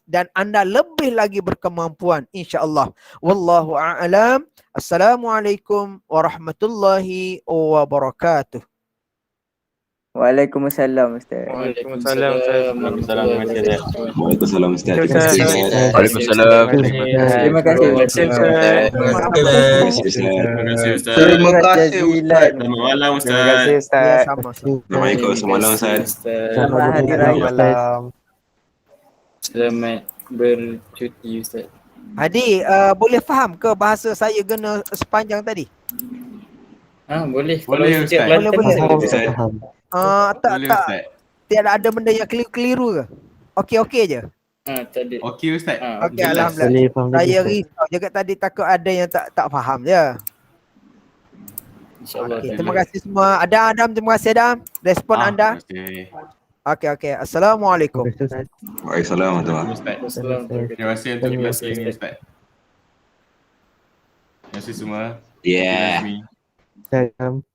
dan anda lebih lagi berkemampuan insya-Allah. Wallahu a'lam. Assalamualaikum warahmatullahi wabarakatuh. Waalaikumsalam Ustaz. Waalaikumsalam Ustaz. Waalaikumsalam. Waalaikumsalam Ustaz. Terima Terima kasih kasih. Ustaz. Waalaikumsalam. Terima kasih. Terima kasih Ustaz. Terima kasih Ustaz. Terima kasih Ustaz. Terima kasih Ustaz. Selamat malam Terima Ustaz. kasih Ya, Ustaz. sama. Assalamualaikum. Selamat malam Ustaz. Selamat hari raya. Malam. Selamat bercuti Ustaz. Hadi, boleh faham ke bahasa saya guna sepanjang tadi? Boleh. Boleh, Kalau setiap Ustaz. Kelantan Boleh. boleh. Ustaz. Tak, Boleh tak. Ustaz. Tiada ada benda yang keliru ke? Okey je. Tak ada. Okey Ustaz. Okey, Jelas. alhamdulillah. Boleh faham Saya risau juga tadi takut ada yang tak faham je. InsyaAllah. Okey, terima kasih semua. Adam, terima kasih Adam. Respon anda. Terima kasih. Okey. Assalamualaikum. Waalaikumsalam warahmatullahi Ustaz. Assalamualaikum. Terima kasih untuk kelas ini Ustaz. Terima kasih semua. Yeah. Terima kasih. Salam.